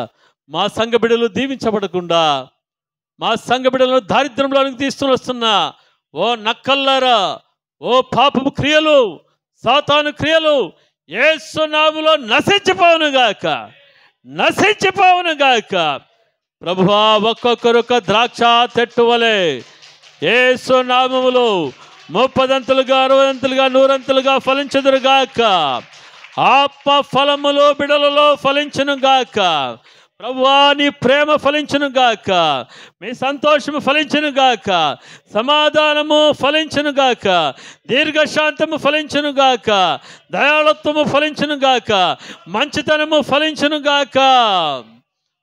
మా సంఘ బిడ్డలు దీవించబడకుండా, మా సంఘ బిడ్డలను దారిద్ర్యంలోనికి తీసుకుని వస్తున్నా ఓ నక్కల్లారా, ఓ పాపపు క్రియలు, సాతాను క్రియలు యేసు నామములో నశించిపోవునుగాక. ప్రభువా, ఒక్కొక్కరొక్క ద్రాక్ష చెట్టు వలె యేసు నామములో 30 60 100 ఫలించుదురుగాక. ఆత్మ ఫలములు బిడలలో ఫలించునుగాక. ప్రభువా, నీ ప్రేమ ఫలించునుగాక, మీ సంతోషము ఫలించునుగాక, సమాధానము ఫలించునుగాక, దీర్ఘశాంతము ఫలించునుగాక, దయాళత్వము ఫలించునుగాక, మంచితనము ఫలించునుగాక,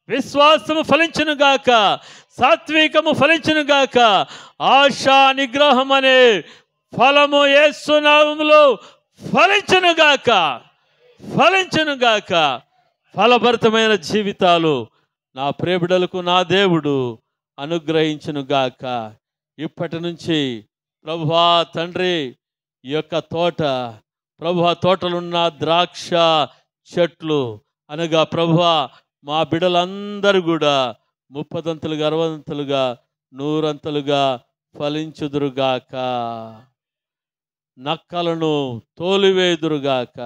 విశ్వాసము ఫలించునుగాక, సాత్వికము ఫలించునుగాక, ఆశా నిగ్రహం అనే ఫలము యేసు నామములో ఫలించునుగాక. ఫలభరితమైన జీవితాలు నా ప్రియబిడ్డలకు నా దేవుడు అనుగ్రహించునుగాక. ఇప్పటి నుంచి ప్రభువా తండ్రి, ఈ యొక్క తోట ప్రభువా, తోటలున్న ద్రాక్ష చెట్లు అనగా ప్రభువా మా బిడ్డలందరూ కూడా 30 60 100 ఫలించుదురుగాక. నక్కలను తోలివేదురుగాక.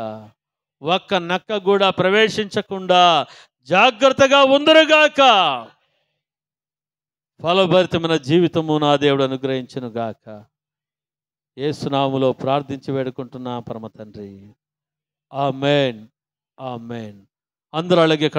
ఒక్క నక్క కూడా ప్రవేశించకుండా జాగ్రత్తగా ఉందరుగాక. ఫలభరితమైన జీవితము నా దేవుడు అనుగ్రహించునుగాక. యేసు నామములో ప్రార్థించి వేడుకుంటున్నా పరమ తండ్రి. ఆమేన్. అందరూ అలాగే